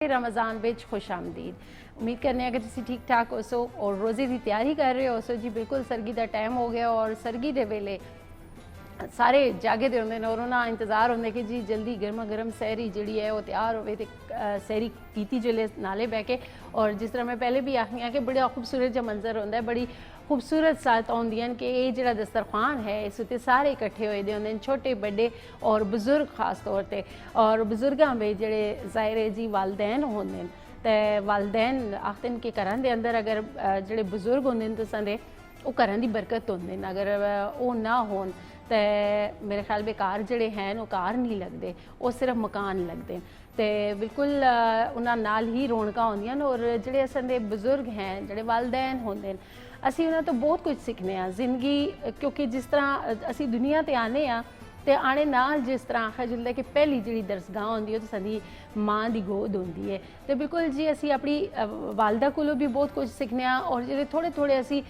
रमज़ान विच खुश आमदीद। उम्मीद करने कि तुसीं ठीक ठाक हो सो और रोज़े की तैयारी कर रहे हो सो जी। बिल्कुल सरगी का टाइम हो गया और सरगी दे वेले सारे जागे दे होंदे और उन्हां इंतज़ार होंदा कि जी जल्दी गर्मा गर्म सहरी जिहड़ी है वो तैयार होवे ते सहरी कीती जिले नाले बह के। और जिस तरह मैं पहले भी आखी हाँ कि बड़ा खूबसूरत जो मंजर होंदा है, बड़ी खूबसूरत सात आउंदियां कि ये जिहड़ा दस्तरखान है इस उत्ते सारे इकट्ठे होए दे होंदे, छोटे बड़े और बुजुर्ग खास तौर पर। और बुजुर्गां में जिहड़े ज़ाहिर है जी वालदैन होंदे ते वालदैन आखदे न कि घरां दे अंदर अगर जिहड़े बुजुर्ग होंदे न तुसां दे वो घरां दी बरकत होंदे न, अगर वो ना होन तो मेरे ख्याल में घर जड़े हैं वो घर नहीं लगते, वो सिर्फ मकान लगते हैं। तो बिल्कुल उन्होंने नाल ही रौनक होंदियां न। और जिहड़े असां दे बुजुर्ग हैं जिहड़े वालदैन होंदे न असी उन्हां तो बहुत कुछ सीखने जिंदगी, क्योंकि जिस तरह असी दुनिया ते आने ते आने नाल जिस तरह आखा जंदा कि पहली जिहड़ी दरसगाह होंदी है तो साडी मां दी गोद होंदी है। तो बिल्कुल जी असी अपनी वालदा कोलों भी बहुत कुछ सीखने और जिहड़े थोड़े थोड़े असी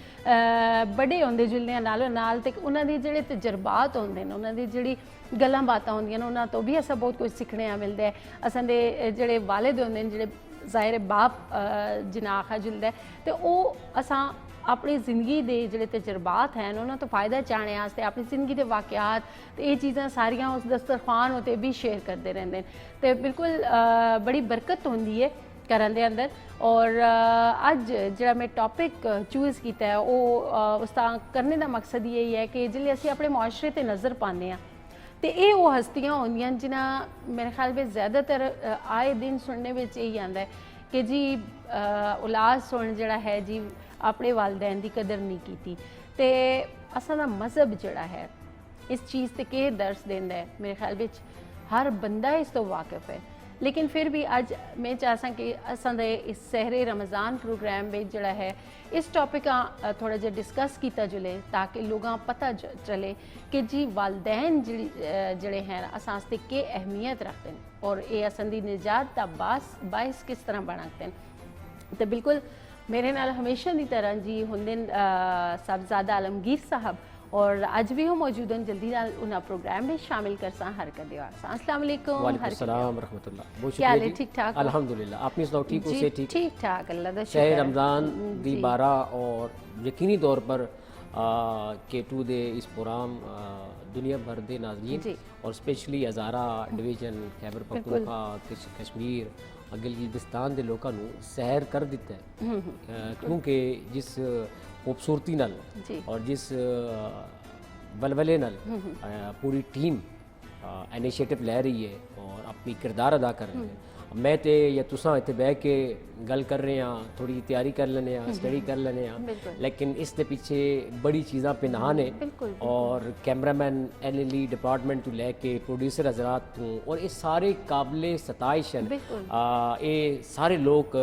बड़े होंदे जुलने नालों नाल ते उन्हां दे जिहड़े तजर्बात होंदे न, उन्हां दी जिहड़ी गल्लां बातां होंदियां न उन्हां तो भी असां बहुत कुछ सीखने मिलदा है। असां दे जिहड़े वालिद होंदे न, जिहड़े ज़ाहिर बाप जिन्ना आखा जुलदा है, तो वो असां अपनी जिंदगी के जोड़े तजर्बात हैं उन्होंने तो फ़ायदा चाहने वास्ते अपनी जिंदगी के वाक़यात तो ये चीज़ां सारियां उस दस्तरखान होते भी शेयर करते रहते हैं। तो बिल्कुल बड़ी बरकत होंदी है घरां दे अंदर। और अज जो मैं टॉपिक चूज़ किया है वो उसका करने का मकसद यही है कि जिसले असी अपने मुआशरे ते नज़र पाने तो ये वो हस्तियां होंदियां जिन्हें मेरे ख्याल में ज़्यादातर आए दिन सुनने में यही आता है कि जी औलाद सुन जड़ा है जी अपने वालदैन की कदर नहीं की। तो असां दा मज़हब जड़ा है इस चीज़ से के दर्स देंदा है, मेरे ख्याल में हर बंदा इस तो वाकिफ़ है। लेकिन फिर भी अज मैं चाहसा कि असां दे इस सहरे रमज़ान प्रोग्राम में जड़ा है इस टॉपिक थोड़ा जिहा डिस्कस किया जुले ताकि लोगों पता चले कि जी वालदैन जड़े हैं असां आस्ते के अहमियत रखते हैं और ये असां दी निजात का बायस किस तरह बनाते हैं। तो बिल्कुल मेरे नाल हमेशा की तरह जी होंदे साहबजादा आलमगीर साहब और अज भी वो मौजूद हैं। जल्दी नाल उन्हें प्रोग्राम में शामिल कर हर कर दिया। अस्सलाम वालेकुम। वालेकुम सलाम रहमतुल्लाह। बहुत क्या हाल है? शुक्रिया। ठीक ठाक? अल्हम्दुलिल्लाह। आपने सुनाओ ठीक हो? से ठीक ठाक अल्लाह दा शहर शुक्र। रमज़ान दी जी। 12 और यकीनी तौर पर K2 दे इस प्रोग्राम दुनिया भर दे नाज़रीन जी। और स्पेशली हज़ारा डिवीजन खैबर पख्तूनख्वा कश्मीर गिलगिस्तान के लोगों को सैर कर दिता है क्योंकि जिस खूबसूरती नाल जी। और जिस बलबले नाल पूरी टीम इनिशिएटिव लै रही है और अपनी किरदार अदा कर रही है। मैं तो या तुसां इत्थे बह के गल कर रहे हैं, थोड़ी तैयारी कर लेने स्टडी कर लेने लेकिन इस दे पीछे बड़ी चीज़ां पिनहा ने और कैमरामैन एलएलई डिपार्टमेंट तो लैके प्रोड्यूसर हजरात तो और ये सारे काबिल सताइश हैं। ये सारे लोग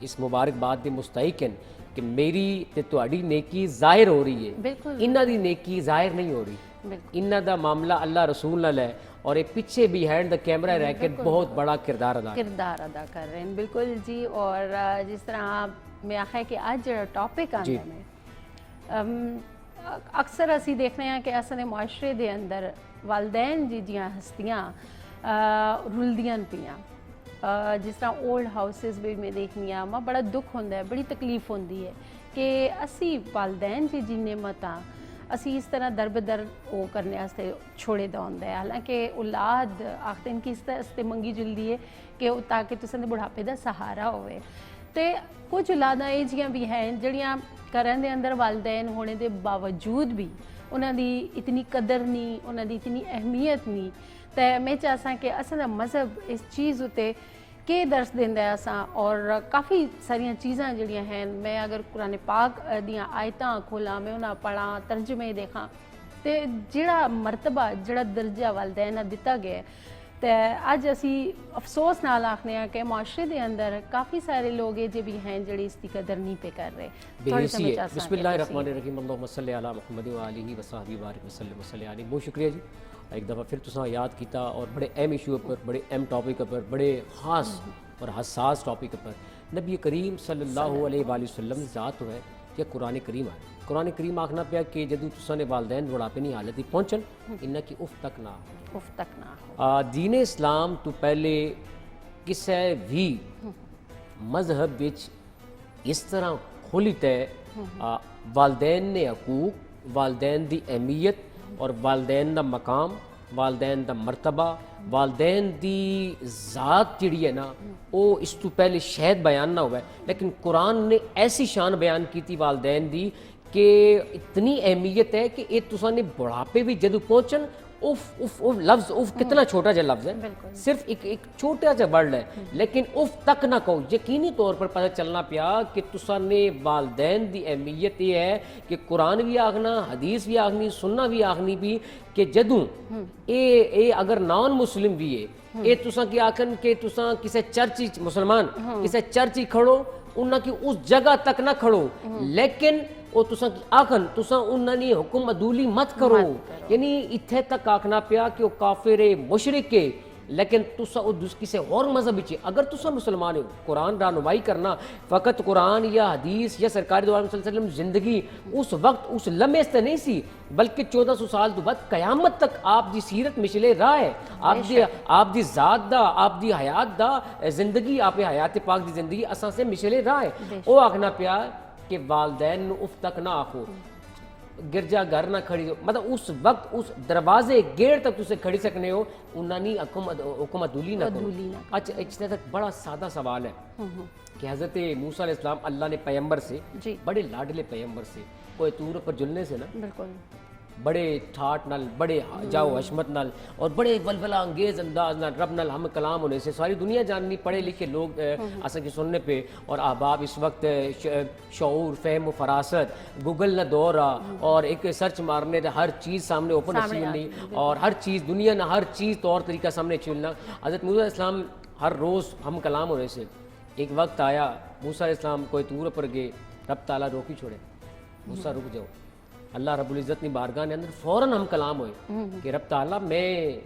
इस मुबारकबाद के मुस्तहिक हैं कि मेरी ते तुहाडी नेकी जाहिर हो रही है, इन्हां दी नेकी जाहिर नहीं हो रही। इन्हां दा मामला अल्लाह रसूल नाल है और ये पीछे बिहाइंड द कैमरा रह के बहुत बड़ा किरदार अदा कर रहे हैं। बिल्कुल जी। और जिस तरह मैं आखा कि अज जो टॉपिक आता है अक्सर असी देखने हैं कि असां दे मुआशरे दे अंदर वालदैन जी जियां हस्तियां रुलदियां पियां। जिस तरह ओल्ड हाउसिस भी मैं देखनी मां बड़ा दुख होंदा है, बड़ी तकलीफ होंदी है कि असी वालदैन जी जी नेमतां असी इस तरह दरबदर वो करने वास्ते छोड़े दा होंदा है। हालांकि औलाद आखदे न कि इस वास्ते मंगी जुलदी है कि ताकि तुसां दे बुढ़ापे का सहारा होवे। ते कुछ औलादां ये जियां भी हैं जिहड़ियां घरां दे अंदर वालदैन होने के बावजूद भी उन्हां दी इतनी कदर नहीं, उन्हां दी इतनी अहमियत नहीं। तो मैं चाहसा कि असां दा मज़हब इस चीज़ उत्ते के दर्स देंदा है असां और काफ़ी सारियां चीज़ां जिहड़ियां हैं मैं अगर कुरान पाक दियां आयतां खोलां मैं उन्हां पढ़ा तर्जमे देखा तो जिहड़ा मरतबा जिहड़ा दर्जा वालदैन दिता गया तो अज असी अफसोस नाल आखने कि मुआशरे के अंदर काफ़ी सारे लोग ये भी हैं जिहड़े इसकी कदर नहीं पे कर रहे। बिस्मिल्लाहिर्रहमानिर्रहीम अल्लाहुम्मा सल्लि अला मुहम्मद व आलिहि व सहबिहि बारिक वसल्लम अलैहि। बहुत शुक्रिया जी, एक दफ़ा फिर तुसां याद किया और बड़े अहम इशू पर, बड़े अहम टॉपिक पर, बड़े ख़ास और हसास टॉपिक पर नबी करीम सल्लल्लाहु अलैहि वसल्लम ज़ात है कि कुरान करीम आए। कुरान करीम आखना पिया कि जदों तुसां ने वालदैन बुढ़ापे की हालत पहुँचन इन्ना की उफ तक ना हो। दीन इस्लाम तो पहले ਕਿਸੇ ਵੀ ਮਜ਼ਹਬ ਵਿੱਚ ਇਸ ਤਰ੍ਹਾਂ ਖੁੱਲ੍ਹ ਹੈ ਵਾਲਦੈਨ ਨੇ ਹਕੂਕ, ਵਾਲਦੈਨ ਦੀ ਅਹਿਮੀਅਤ ਔਰ ਵਾਲਦੈਨ ਦਾ ਮਕਾਮ, ਵਾਲਦੈਨ ਦਾ ਮਰਤਬਾ, ਵਾਲਦੈਨ ਦੀ ਜ਼ਾਤ ਜਿਹੜੀ ਹੈ ਨਾ ਉਹ ਇਸ ਤੋਂ ਪਹਿਲੇ ਸ਼ਾਇਦ ਬਿਆਨ ਨਾ ਹੋਵੇ, ਲੇਕਿਨ ਕੁਰਾਨ ਨੇ ਐਸੀ ਸ਼ਾਨ ਬਿਆਨ ਕੀਤੀ ਵਾਲਦੈਨ ਦੀ کہ اتنی اہمیت ہے کہ یہ تساں نے بڑھاپے بھی جدو پہنچن اف اف اف لفظ اف کتنا چھوٹا جا لفظ ہے، صرف ایک چھوٹا جا ورڈ ہے، لیکن اف تک نہ کہو. یقینی طور پر پتہ چلنا پیا کہ تساں نے والدین دی اہمیت یہ ہے کہ قرآن بھی آخنا، حدیث بھی آخنی، سننا بھی آخنی بھی کہ جدوں اے اگر نان مسلم بھی ہے اے تساں کی آکھن کہ تساں کسے چرچ مسلمان کسے چرچ کھڑو انہاں کی اس جگہ تک نہ کھڑو، لیکن او تساں کی آکھن تساں انہاں نے حکم عدولی مت کرو. یعنی اتھے تک آکھنا پیا کہ وہ کافر مشرک ہے، لیکن تساں او کسی اور مذہب وچ اگر تساں مسلمان ہو قرآن رہنمائی کرنا فقط قرآن یا حدیث یا سرکار دو عالم صلی اللہ علیہ وسلم زندگی اس وقت اس لمحے سے نہیں سی، بلکہ 1400 سال تو بعد قیامت تک آپ دی سیرت مشلے راہ ہے، آپ دی ذات دا، آپ دی حیات دا زندگی، آپ حیات پاک دی زندگی اساں سے مشلے راہ ہے. او آکھنا پیا کہ والدین نو اف تک نہ آخو، گرجا گھر نہ کھڑی ہو، مطلب اس وقت اس دروازے گیڑ تک تسے کھڑی سکنے ہو، انہاں نے حکم عدولی نہ کرو. اچھا اچھا تک بڑا سادہ سوال ہے کہ حضرت موسیٰ علیہ السلام اللہ نے پیغمبر سے بڑے لاڈلے پیغمبر سے کوئی طور پر جلنے سے نا بالکل بڑے ٹھاٹ نال، بڑے جاؤ حشمت نال اور بڑے ولولہ انگیز انداز نال رب نال ہم کلام ہونے سے ساری دنیا جاننی، پڑھے لکھے لوگ اساں کی سننے پہ، اور احباب اس وقت شعور فہم و فراست گوگل نہ دور اور ایک سرچ مارنے ہر چیز سامنے اوپن چلنی اور ہر چیز دنیا نہ ہر چیز طور طریقہ سامنے چلنا. حضرت موسیٰ علیہ السلام ہر روز ہم کلام ہونے سے ایک وقت آیا موسیٰ علیہ السلام کوئی طور پر گئے، رب تعالیٰ روکی چھوڑے، موسیٰ رک جاؤ. اللہ رب العزت نے بارگاہ نے اندر فوراً ہم کلام ہوئے کہ رب تعالیٰ میں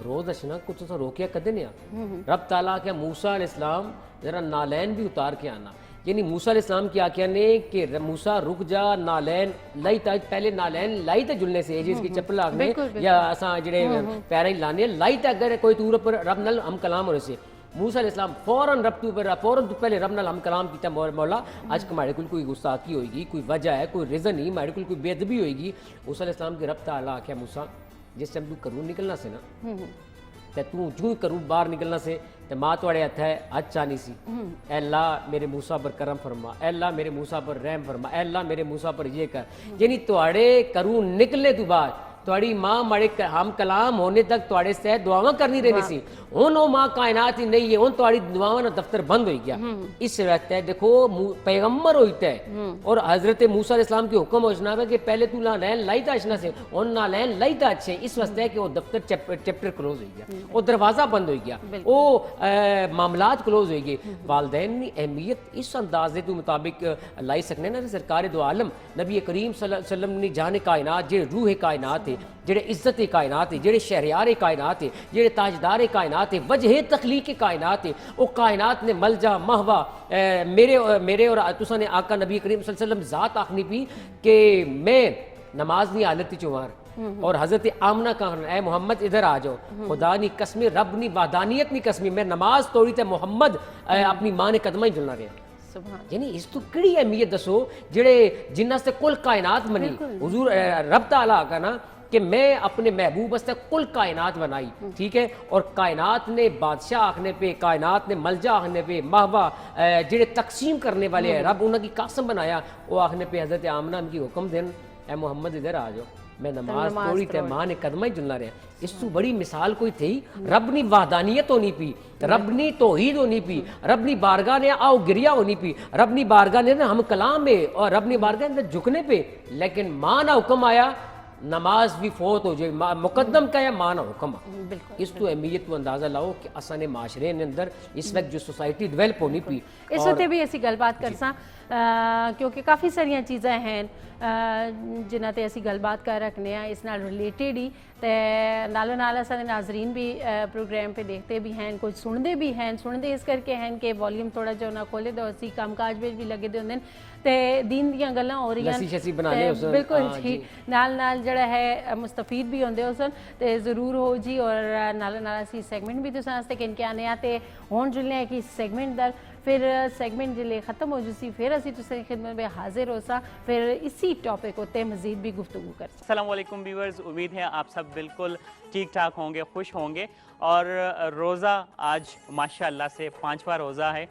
روز اشنا کچھ تو روکیا کدے نہیں آ. رب تعالیٰ کہ موسیٰ علیہ السلام ذرا نالین بھی اتار کے آنا، یعنی موسیٰ علیہ السلام کی آکھیا نے کہ موسیٰ رک جا، نالین لائی تا پہلے نالین لائی تا جلنے سے جس کی چپل آگنے یا اساں جڑے پیریں لانے لائی تا اگر کوئی طور پر رب نال ہم کلام ہونے سے موسیٰ علیہ السلام فوراً رب تو فوراً تو پہلے رب نال ہم کلام کیتا، مولا آج ہمارے کل کوئی گستاخی ہوئے گی، کوئی وجہ ہے، کوئی ریزن نہیں، ہمارے کل کوئی بے ادبی ہوئے گی. موسیٰ علیہ السلام کے رب تعالیٰ آکھیا موسیٰ جس ٹائم تو کروں نکلنا سے نا تے تو جو کروں باہر نکلنا سے تے ماں توڑے ہتھ ہے ہاتھ چانی سی، اے اللہ میرے موسیٰ پر کرم فرما، اے اللہ میرے موسیٰ پر رحم فرما، اے اللہ میرے موسیٰ پر یہ کر. یعنی توڑے کروں نکلنے تو بعد توڑی ماں مڑے ہم کلام ہونے تک توڑے سے دعاواں کرنی رہنی سی. ہن وہ ماں کائنات ہی نہیں ہے، ہن توڑی دعاواں دا دفتر بند ہوئی گیا. اس وقت ہے دیکھو پیغمبر ہوتا ہے اور حضرت موسیٰ علیہ السلام کی حکم ہو جناب ہے کہ پہلے تو نالین لائی تا اشنا سے ہن نالین لائی تا اچھے. اس وقت ہے کہ وہ دفتر چیپٹر کلوز ہوئی گیا، وہ دروازہ بند ہوئی گیا، وہ معاملات کلوز ہوئی گئے. والدین کی اہمیت اس اندازے تو مطابق لائی سکنے نا سرکار دو عالم نبی کریم صلی اللہ علیہ وسلم نے جان کائنات جڑے روح کائنات ہے، جڑے عزت کائنات ہے، جڑے شہریار کائنات ہے، جڑے تاجدار کائنات ہے، وجہ تخلیق کائنات ہے، وہ کائنات نے ملجا مہوا میرے اور تساں نے آقا نبی کریم صلی اللہ علیہ وسلم ذات آخنی بھی کہ میں نماز نہیں حالت چوار اور حضرت آمنہ کا اے محمد ادھر آ جاؤ، خدا نی قسمی رب نی وحدانیت نی قسمی میں نماز توڑی تے محمد اپنی ماں نے قدمہ ہی جلنا رہا. یعنی اس تو کڑی اہمیت دسو جڑے جنہ سے کل کائنات بنی حضور رب تعالیٰ کا نا کہ میں اپنے محبوب واسطے کل کائنات بنائی، ٹھیک ہے، اور کائنات نے بادشاہ آخنے پہ، کائنات نے ملجا آخنے پہ، مہوا جڑے تقسیم کرنے والے ہیں رب انہوں کی قسم بنایا، وہ آخنے پہ حضرت آمنہ ان کی حکم دین اے محمد ادھر آ جاؤ میں نماز توڑی تے ماں نے قدمہ ہی جلنا رہا. اس تو بڑی مثال کوئی تھی؟ رب نی وحدانیت ہونی پی، رب نی توحید ہونی پی، رب نی بارگاہ نے آؤ گریا ہونی پی، رب نی بارگاہ نے ہم کلام میں اور رب نی بارگاہ نے جھکنے پہ، لیکن ماں نہ حکم آیا نماز بھی فوت ہو جائے، مقدم کا یا ماں نہ حکم. اس تو اہمیت کو اندازہ لاؤ کہ اساں نے معاشرے نے اندر اس وقت جو سوسائٹی ڈیولپ ہونی پی اس وقت بھی اسی گل بات کرساں کیونکہ کافی ساریاں چیزیں ہیں جنہاں تے اسی گل بات کر رکھنے ہیں اس نال ریلیٹڈ ہی ਤੇ ਨਾਲੋਂ ਨਾਲ ਸਾਡੇ ਨਾਜ਼ਰੀਨ ਵੀ ਪ੍ਰੋਗਰਾਮ पे देखते भी हैं, कुछ सुनते भी हैं, सुनते इस करके हैं कि वॉल्यूम थोड़ा जो ना खोले तो असी कामकाज ਵਿੱਚ ਵੀ ਲੱਗੇ ਦੇ ਹੁੰਦੇ ਨੇ ਤੇ ਦੀਨ ਦੀਆਂ ਗੱਲਾਂ ਹੋ ਰਹੀਆਂ ਲੱਸੀ ਸ਼ੱਸੀ ਬਣਾ ਲਿਓ ਸਰ ਬਿਲਕੁਲ ਜੀ ਨਾਲ ਜਿਹੜਾ ਹੈ ਮੁਸਤਫੀਦ ਵੀ ਹੁੰਦੇ ਹੋ ਸਨ ਤੇ ਜ਼ਰੂਰ ਹੋ ਜੀ ਔਰ ਨਾਲ ਅਸੀਂ ਸੈਗਮੈਂਟ ਵੀ ਤੁਸੀਂ ਵਾਸਤੇ ਕਿਨ ਕੇ ਆਨੇ ਆ ਤੇ ਹੁਣ ਜੁਲਨੇ ਕਿ ਸੈਗਮੈਂਟ ਦਾ फिर सैगमेंट जिले ख़त्म हो जुसी फिर असी तुसें खिदमत में हाजिर हो सा फिर इसी टॉपिक उत्ते मज़ीद भी गुफ्तगू कर। अस्सलाम वालेकुम व्यूअर्स, उम्मीद है आप सब बिल्कुल ठीक ठाक होंगे, खुश होंगे। और रोज़ा आज माशाअल्लाह से 5वां रोज़ा है।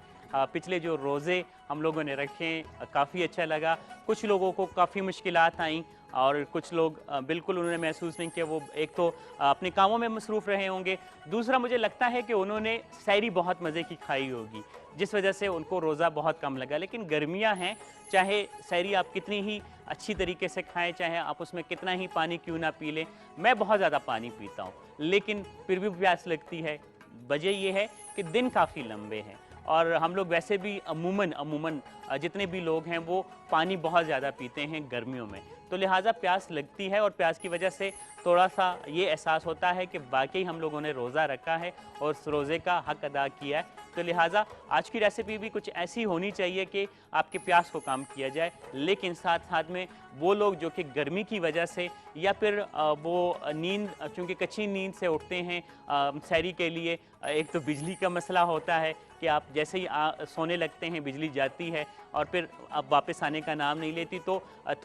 पिछले जो रोज़े हम लोगों ने रखे काफ़ी अच्छा लगा। कुछ लोगों को काफ़ी मुश्किलात आई और कुछ लोग बिल्कुल उन्होंने महसूस नहीं किया। वो एक तो अपने कामों में मसरूफ़ रहे होंगे, दूसरा मुझे लगता है कि उन्होंने सैरी बहुत मज़े की खाई होगी जिस वजह से उनको रोज़ा बहुत कम लगा। लेकिन गर्मियां हैं, चाहे सैरी आप कितनी ही अच्छी तरीके से खाएं, चाहे आप उसमें कितना ही पानी क्यों ना पी लें। मैं बहुत ज़्यादा पानी पीता हूँ लेकिन फिर भी प्यास लगती है। वजह यह है कि दिन काफ़ी लंबे हैं और हम लोग वैसे भी अमूमन जितने भी लोग हैं वो पानी बहुत ज़्यादा पीते हैं गर्मियों में, तो लिहाजा प्यास लगती है और प्यास की वजह से थोड़ा सा ये एहसास होता है कि वाकई हम लोगों ने रोज़ा रखा है और उस रोज़े का हक़ अदा किया है। तो लिहाजा आज की रेसिपी भी कुछ ऐसी होनी चाहिए कि आपके प्यास को कम किया जाए, लेकिन साथ साथ में वो लोग जो कि गर्मी की वजह से या फिर वो नींद, चूँकि कच्ची नींद से उठते हैं सैरी के लिए, एक तो बिजली का मसला होता है कि आप जैसे ही सोने लगते हैं बिजली जाती है और फिर अब वापस आने का नाम नहीं लेती, तो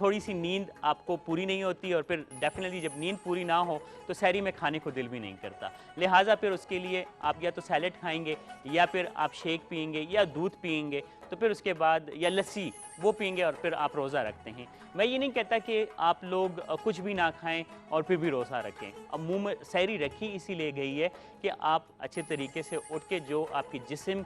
थोड़ी सी नींद आपको पूरी नहीं होती और फिर डेफिनेटली जब नींद पूरी ना हो तो सैरी में खाने को दिल भी नहीं करता। लिहाजा फिर उसके लिए आप या तो सैलेड खाएंगे या फिर आप शेक पिएंगे या दूध पिएंगे, तो फिर उसके बाद या लस्सी वो पिएंगे और फिर आप रोज़ा रखते हैं। मैं ये नहीं कहता कि आप लोग कुछ भी ना खाएं और फिर भी रोज़ा रखें। अब मुँह में सैरी रखी इसीलिए गई है कि आप अच्छे तरीके से उठ के जो आपके जिस्म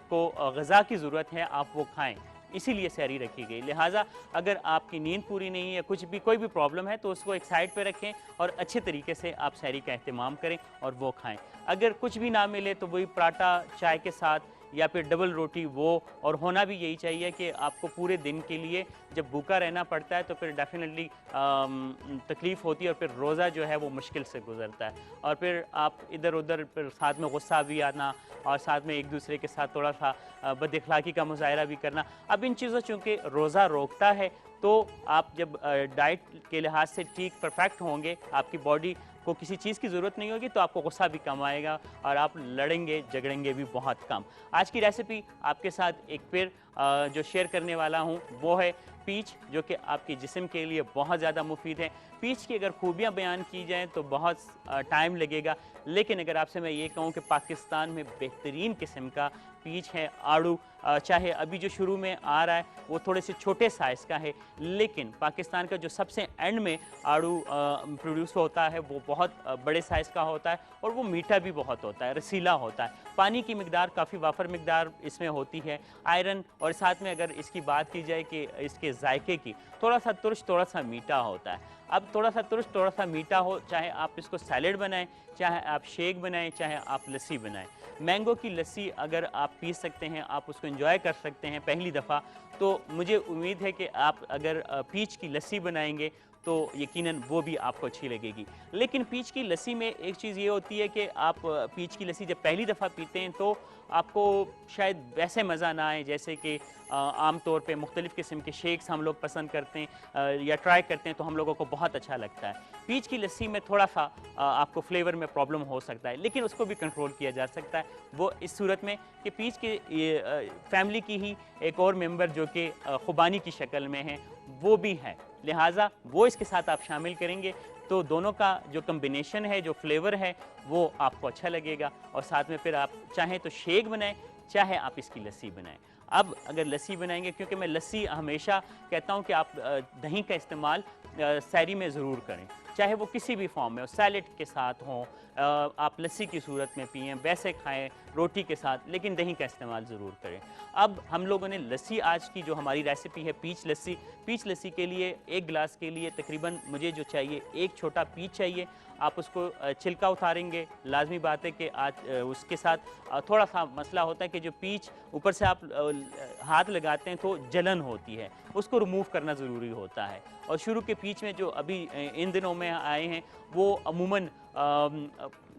को ग़िज़ा की ज़रूरत है आप वो खाएं, इसीलिए सैरी रखी गई। लिहाजा अगर आपकी नींद पूरी नहीं है या कुछ भी कोई भी प्रॉब्लम है तो उसको एक साइड पे रखें और अच्छे तरीके से आप सैरी का एहतमाम करें और वो खाएं। अगर कुछ भी ना मिले तो वही पराठा चाय के साथ या फिर डबल रोटी वो, और होना भी यही चाहिए कि आपको पूरे दिन के लिए जब भूखा रहना पड़ता है तो फिर डेफिनेटली तकलीफ़ होती है और फिर रोज़ा जो है वो मुश्किल से गुज़रता है और फिर आप इधर उधर फिर साथ में गुस्सा भी आना और साथ में एक दूसरे के साथ थोड़ा सा बदअखलाक़ी का मुज़ाहरा भी करना। अब इन चीज़ों चूँकि रोज़ा रोकता है तो आप जब डाइट के लिहाज से ठीक परफेक्ट होंगे, आपकी बॉडी को किसी चीज़ की ज़रूरत नहीं होगी तो आपको गुस्सा भी कम आएगा और आप लड़ेंगे झगड़ेंगे भी बहुत कम। आज की रेसिपी आपके साथ एक फिर जो शेयर करने वाला हूँ वो है पीच, जो कि आपके जिस्म के लिए बहुत ज़्यादा मुफीद है। पीच की अगर खूबियाँ बयान की जाएँ तो बहुत टाइम लगेगा, लेकिन अगर आपसे मैं ये कहूँ कि पाकिस्तान में बेहतरीन किस्म का पीच है आड़ू। चाहे अभी जो शुरू में आ रहा है वो थोड़े से छोटे साइज़ का है, लेकिन पाकिस्तान का जो सबसे एंड में आड़ू प्रोड्यूस होता है वो बहुत बड़े साइज़ का होता है और वो मीठा भी बहुत होता है, रसीला होता है। पानी की मिकदार काफ़ी वाफर मिकदार इसमें होती है, आयरन, और साथ में अगर इसकी बात की जाए कि इसके जायके की, थोड़ा सा तुर्श थोड़ा सा मीठा होता है। अब थोड़ा सा तुर्श थोड़ा सा मीठा हो, चाहे आप इसको सैलेड बनाएं, चाहे आप शेक बनाएं, चाहे आप लस्सी बनाएं। मैंगो की लस्सी अगर आप पी सकते हैं, आप उसको एंजॉय कर सकते हैं पहली दफ़ा, तो मुझे उम्मीद है कि आप अगर पीच की लस्सी बनाएंगे तो यकीनन वो भी आपको अच्छी लगेगी। लेकिन पीच की लस्सी में एक चीज़ ये होती है कि आप पीच की लस्सी जब पहली दफ़ा पीते हैं तो आपको शायद वैसे मज़ा ना आए जैसे कि आम तौर पे मुख्तलिफ़ किस्म के शेक्स हम लोग पसंद करते हैं या ट्राई करते हैं तो हम लोगों को बहुत अच्छा लगता है। पीच की लस्सी में थोड़ा सा आपको फ्लेवर में प्रॉब्लम हो सकता है, लेकिन उसको भी कंट्रोल किया जा सकता है। वो इस सूरत में कि पीच के फैमिली की ही एक और मेंबर जो कि खुबानी की शक्ल में है वो भी है, लिहाजा वो इसके साथ आप शामिल करेंगे तो दोनों का जो कम्बिनेशन है, जो फ्लेवर है, वो आपको अच्छा लगेगा। और साथ में फिर आप चाहें तो शेक बनाएं, चाहे आप इसकी लस्सी बनाएं। अब अगर लस्सी बनाएंगे, क्योंकि मैं लस्सी हमेशा कहता हूं कि आप दही का इस्तेमाल सैरी में ज़रूर करें, चाहे वो किसी भी फॉर्म में हो, सैलेड के साथ हो, आप लस्सी की सूरत में पिएं, वैसे खाएं रोटी के साथ, लेकिन दही का इस्तेमाल ज़रूर करें। अब हम लोगों ने लस्सी, आज की जो हमारी रेसिपी है पीच लस्सी के लिए एक गिलास के लिए तकरीबन मुझे जो चाहिए एक छोटा पीच चाहिए। आप उसको छिलका उतारेंगे, लाजमी बात है कि आज उसके साथ थोड़ा सा मसला होता है कि जो पीच ऊपर से आप हाथ लगाते हैं तो जलन होती है, उसको रिमूव करना ज़रूरी होता है। और शुरू के पीच में जो अभी इन दिनों में में आए हैं वो अमूमन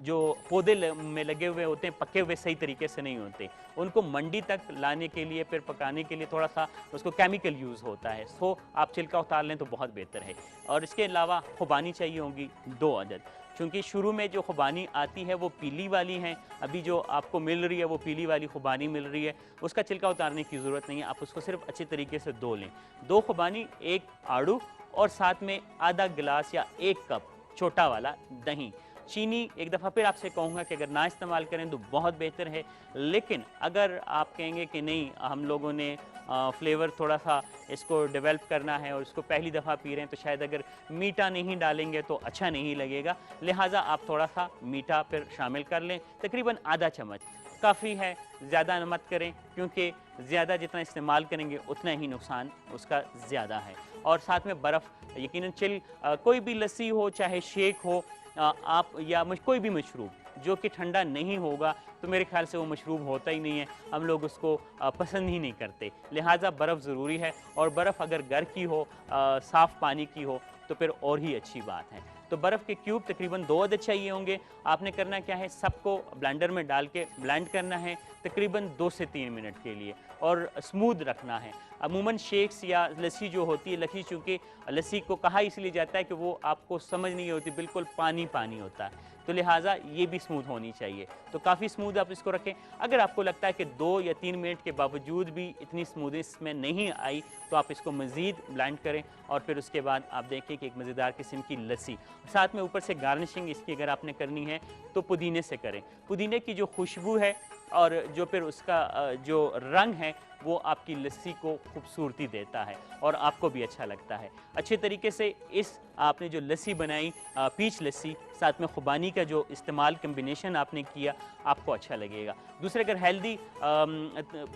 जो पौधे में लगे हुए होते हैं पके हुए सही तरीके से नहीं होते, उनको मंडी तक लाने के लिए फिर पकाने के लिए थोड़ा सा उसको केमिकल यूज़ होता है। सो आप छिलका उतार लें तो बहुत बेहतर है। और इसके अलावा खुबानी चाहिए होगी 2 अदद, क्योंकि शुरू में जो खुबानी आती है वो पीली वाली हैं, अभी जो आपको मिल रही है वो पीली वाली खुबानी मिल रही है, उसका छिलका उतारने की ज़रूरत नहीं है, आप उसको सिर्फ अच्छे तरीके से धो लें। 2 खुबानी, 1 आड़ू और साथ में आधा गिलास या 1 कप छोटा वाला दही। चीनी एक दफ़ा फिर आपसे कहूँगा कि अगर ना इस्तेमाल करें तो बहुत बेहतर है, लेकिन अगर आप कहेंगे कि नहीं हम लोगों ने फ्लेवर थोड़ा सा इसको डेवलप करना है और इसको पहली दफ़ा पी रहे हैं तो शायद अगर मीठा नहीं डालेंगे तो अच्छा नहीं लगेगा, लिहाजा आप थोड़ा सा मीठा फिर शामिल कर लें, तकरीबन आधा चम्मच काफ़ी है, ज़्यादा मत करें क्योंकि ज़्यादा जितना इस्तेमाल करेंगे उतना ही नुकसान उसका ज़्यादा है। और साथ में बर्फ़ यकीनन चिल कोई भी लस्सी हो चाहे शेक हो आप या कोई भी मशरूब जो कि ठंडा नहीं होगा तो मेरे ख्याल से वो मशरूब होता ही नहीं है, हम लोग उसको पसंद ही नहीं करते, लिहाजा बर्फ़ ज़रूरी है। और बर्फ़ अगर घर की हो साफ़ पानी की हो तो फिर और ही अच्छी बात है। तो बर्फ़ के क्यूब तकरीबन 2 अदद चाहिए होंगे। आपने करना क्या है, सबको ब्लेंडर में डाल के ब्लेंड करना है तकरीबन 2 से 3 मिनट के लिए और स्मूथ रखना है। अमूमन शेक्स या लस्सी जो होती है, लस्सी चूँकि लस्सी को कहा इसलिए जाता है कि वो आपको समझ नहीं होती, बिल्कुल पानी पानी होता है, तो लिहाजा ये भी स्मूथ होनी चाहिए। तो काफ़ी स्मूथ आप इसको रखें। अगर आपको लगता है कि 2 या 3 मिनट के बावजूद भी इतनी स्मूदनेस में नहीं आई तो आप इसको मज़ीद ब्लेंड करें और फिर उसके बाद आप देखें कि एक मज़ेदार किस्म की लस्सी। साथ में ऊपर से गार्निशिंग इसकी अगर आपने करनी है तो पुदीने से करें। पुदीने की जो खुशबू है और जो फिर उसका जो रंग है वो आपकी लस्सी को खूबसूरती देता है और आपको भी अच्छा लगता है। अच्छे तरीके से इस आपने जो लस्सी बनाई पीच लस्सी, साथ में खुबानी का जो इस्तेमाल कम्बिनेशन आपने किया, आपको अच्छा लगेगा। दूसरे अगर हेल्दी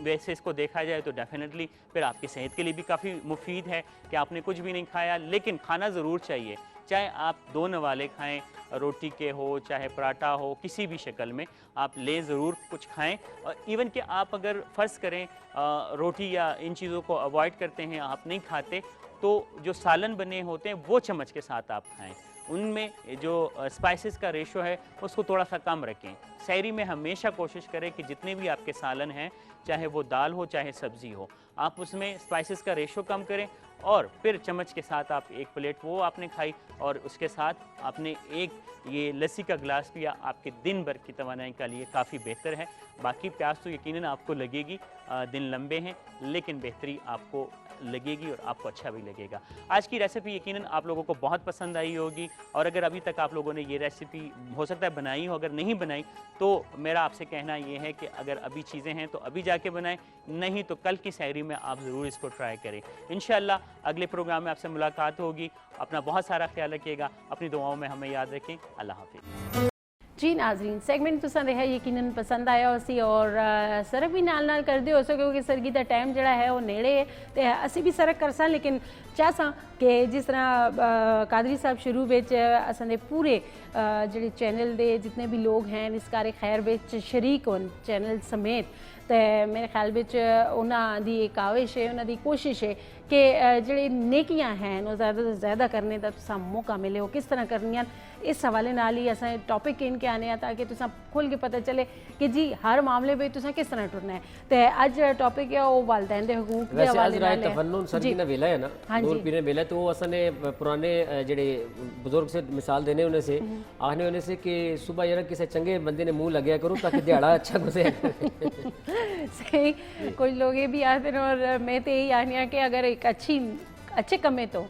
वैसे इसको देखा जाए तो डेफिनेटली फिर आपकी सेहत के लिए भी काफ़ी मुफीद है कि आपने कुछ भी नहीं खाया लेकिन खाना ज़रूर चाहिए, चाहे आप 2 नवाले खाएं, रोटी के हो चाहे पराठा हो, किसी भी शक्ल में आप ले ज़रूर कुछ खाएं। और इवन कि आप अगर फ़र्ज़ करें रोटी या इन चीज़ों को अवॉइड करते हैं, आप नहीं खाते, तो जो सालन बने होते हैं वो चम्मच के साथ आप खाएं। उनमें जो स्पाइसेस का रेशो है उसको थोड़ा सा कम रखें। सहरी में हमेशा कोशिश करें कि जितने भी आपके सालन हैं, चाहे वो दाल हो चाहे सब्ज़ी हो, आप उसमें स्पाइसेस का रेशो कम करें और फिर चम्मच के साथ आप 1 प्लेट वो आपने खाई और उसके साथ आपने एक ये लस्सी का गिलास पिया, आपके दिन भर की तवानाई के लिए काफ़ी बेहतर है। बाकी प्यास तो यकीनन आपको लगेगी, दिन लंबे हैं लेकिन बेहतरी आपको लगेगी और आपको अच्छा भी लगेगा। आज की रेसिपी यकीनन आप लोगों को बहुत पसंद आई होगी और अगर अभी तक आप लोगों ने ये रेसिपी हो सकता है बनाई हो, अगर नहीं बनाई तो मेरा आपसे कहना ये है कि अगर अभी चीज़ें हैं तो अभी जाके बनाएं, नहीं तो कल की सहरी में आप ज़रूर इसको ट्राई करें। इंशाअल्लाह अगले प्रोग्राम में आपसे मुलाकात होगी। अपना बहुत सारा ख्याल रखिएगा, अपनी दुआओं में हमें याद रखें। अल्लाह हाफ़िज़। जी नाजरीन, सेगमेंट तुसां रहा यकीनन पसंद आया उसी और सरक भी नाल कर दियो सो क्योंकि सरगी का टाइम जड़ा है वो नेड़े है तो असी भी सरक कर सा, लेकिन चाहसा कि जिस तरह कादरी साहब शुरू विच असां पूरे जेडे चैनल दे जितने भी लोग हैं इस कार खैर विच शरीक होन चैनल समेत, तो मेरे ख्याल विच उन्हां दी एक काविश है, उन्हां दी कोशिश है कि जेडे नेकियां हैं वो ज़्यादा तो ज़्यादा करने का तुसां मौका मिले, वो किस तरह करनियां इस हवाले नाल ही असां टॉपिक इनके आने हैं ताकि तुसां खुल के पता चले कि जी हर मामले में तुसां किस तरह टुरना है। तो अज टॉपिक है वो वालिदैन दे हुकूक दे हवाले नाल है। तफन्नुन सरगी ना वेला है ना, नूर पीने वेला, तो वो असने पुराने जेडे बुजुर्ग से मिसाल देने उन्हें से आखने उन्हें से कि सुबह यार किसी चंगे बंदे ने मुंह लगे करो ताकि दिहाड़ा अच्छा गुजरे। सही, कुछ लोग ये भी आते हैं और मैं तो यही आखनी कि अगर एक अच्छे कमे तो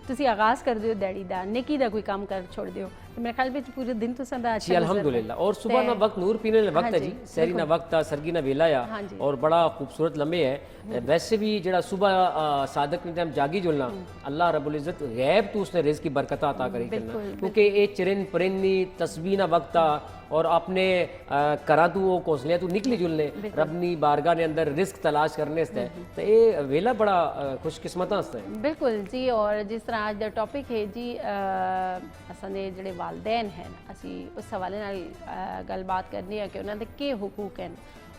तुसी आगाज़ कर दियो दैडी दा, नेकी दा कोई काम कर छोड़ दियो तो मेरे ख्याल में पूरे दिन तो सदा अच्छा अल्हम्दुलिल्लाह। और सुबह ना वक्त नूर पीने का वक्त है जी, सहरी ना वक्त था, सरगी ना वेला या और बड़ा खूबसूरत लम्हे है। वैसे भी जड़ा सुबह सादक ने टाइम जागी जुलना अल्लाह रब्बुल इज़्ज़त गैब तो उसने रिज़्क की बरकत अता करी करना, क्योंकि ये चिरिन परिंदी तस्बीह ना वक्त था और अपने करा तू वो घोंसले तू निकली जुलने रबनी बारगाह ने अंदर रिस्क तलाश करने से, तो ये वेला बड़ा खुशकिस्मत है। बिल्कुल जी। और जिस तरह आज दा टॉपिक है जी असां दे वालदैन हैं, असी उस हवाले नाल गलबात करनी है कि उन्होंने के हुकूक हैं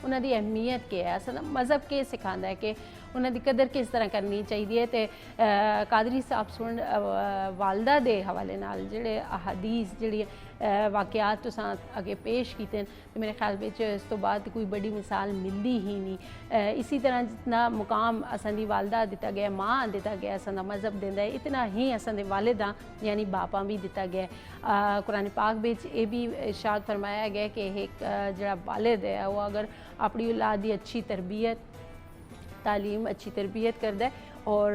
ਉਹਨਾਂ ਦੀ ਅਹਿਮੀਅਤ ਕੀ ਹੈ, ਅਸਲ ਮਜ਼ਹਬ ਕੀ ਸਿਖਾਉਂਦਾ ਹੈ ਕਿ ਉਹਨਾਂ ਦੀ ਕਦਰ ਕਿਸ ਤਰ੍ਹਾਂ ਕਰਨੀ ਚਾਹੀਦੀ ਹੈ। ਤੇ ਕਾਦਰੀ ਸਾਹਿਬ ਸੁਣ ਵਾਲਦਾ ਦੇ ਹਵਾਲੇ ਨਾਲ ਜਿਹੜੇ ਅਹਾਦੀਸ ਜਿਹੜੀ ਵਾਕਿਆਤ ਤੁਸੀਂ ਅੱਗੇ ਪੇਸ਼ ਕੀਤੇ ਨੇ, ਤੇ ਮੇਰੇ ਖਿਆਲ ਵਿੱਚ ਇਸ ਤੋਂ ਬਾਅਦ ਕੋਈ ਬੜੀ ਮਿਸਾਲ ਮਿਲਦੀ ਹੀ ਨਹੀਂ। ਇसी तरह जितना मुकाम असां दी वालदा दिता गया, माँ दिता गया, असां दा मजहब दिंदा है, इतना ही असां दे वालिदा यानी बापां भी दिता गया। कुरान पाक विच ये भी इरशाद फरमाया गया कि एक जिहड़ा वालिद है वो अगर अपनी औलाद दी अच्छी तरबियत तालीम अच्छी तरबियत करदा है और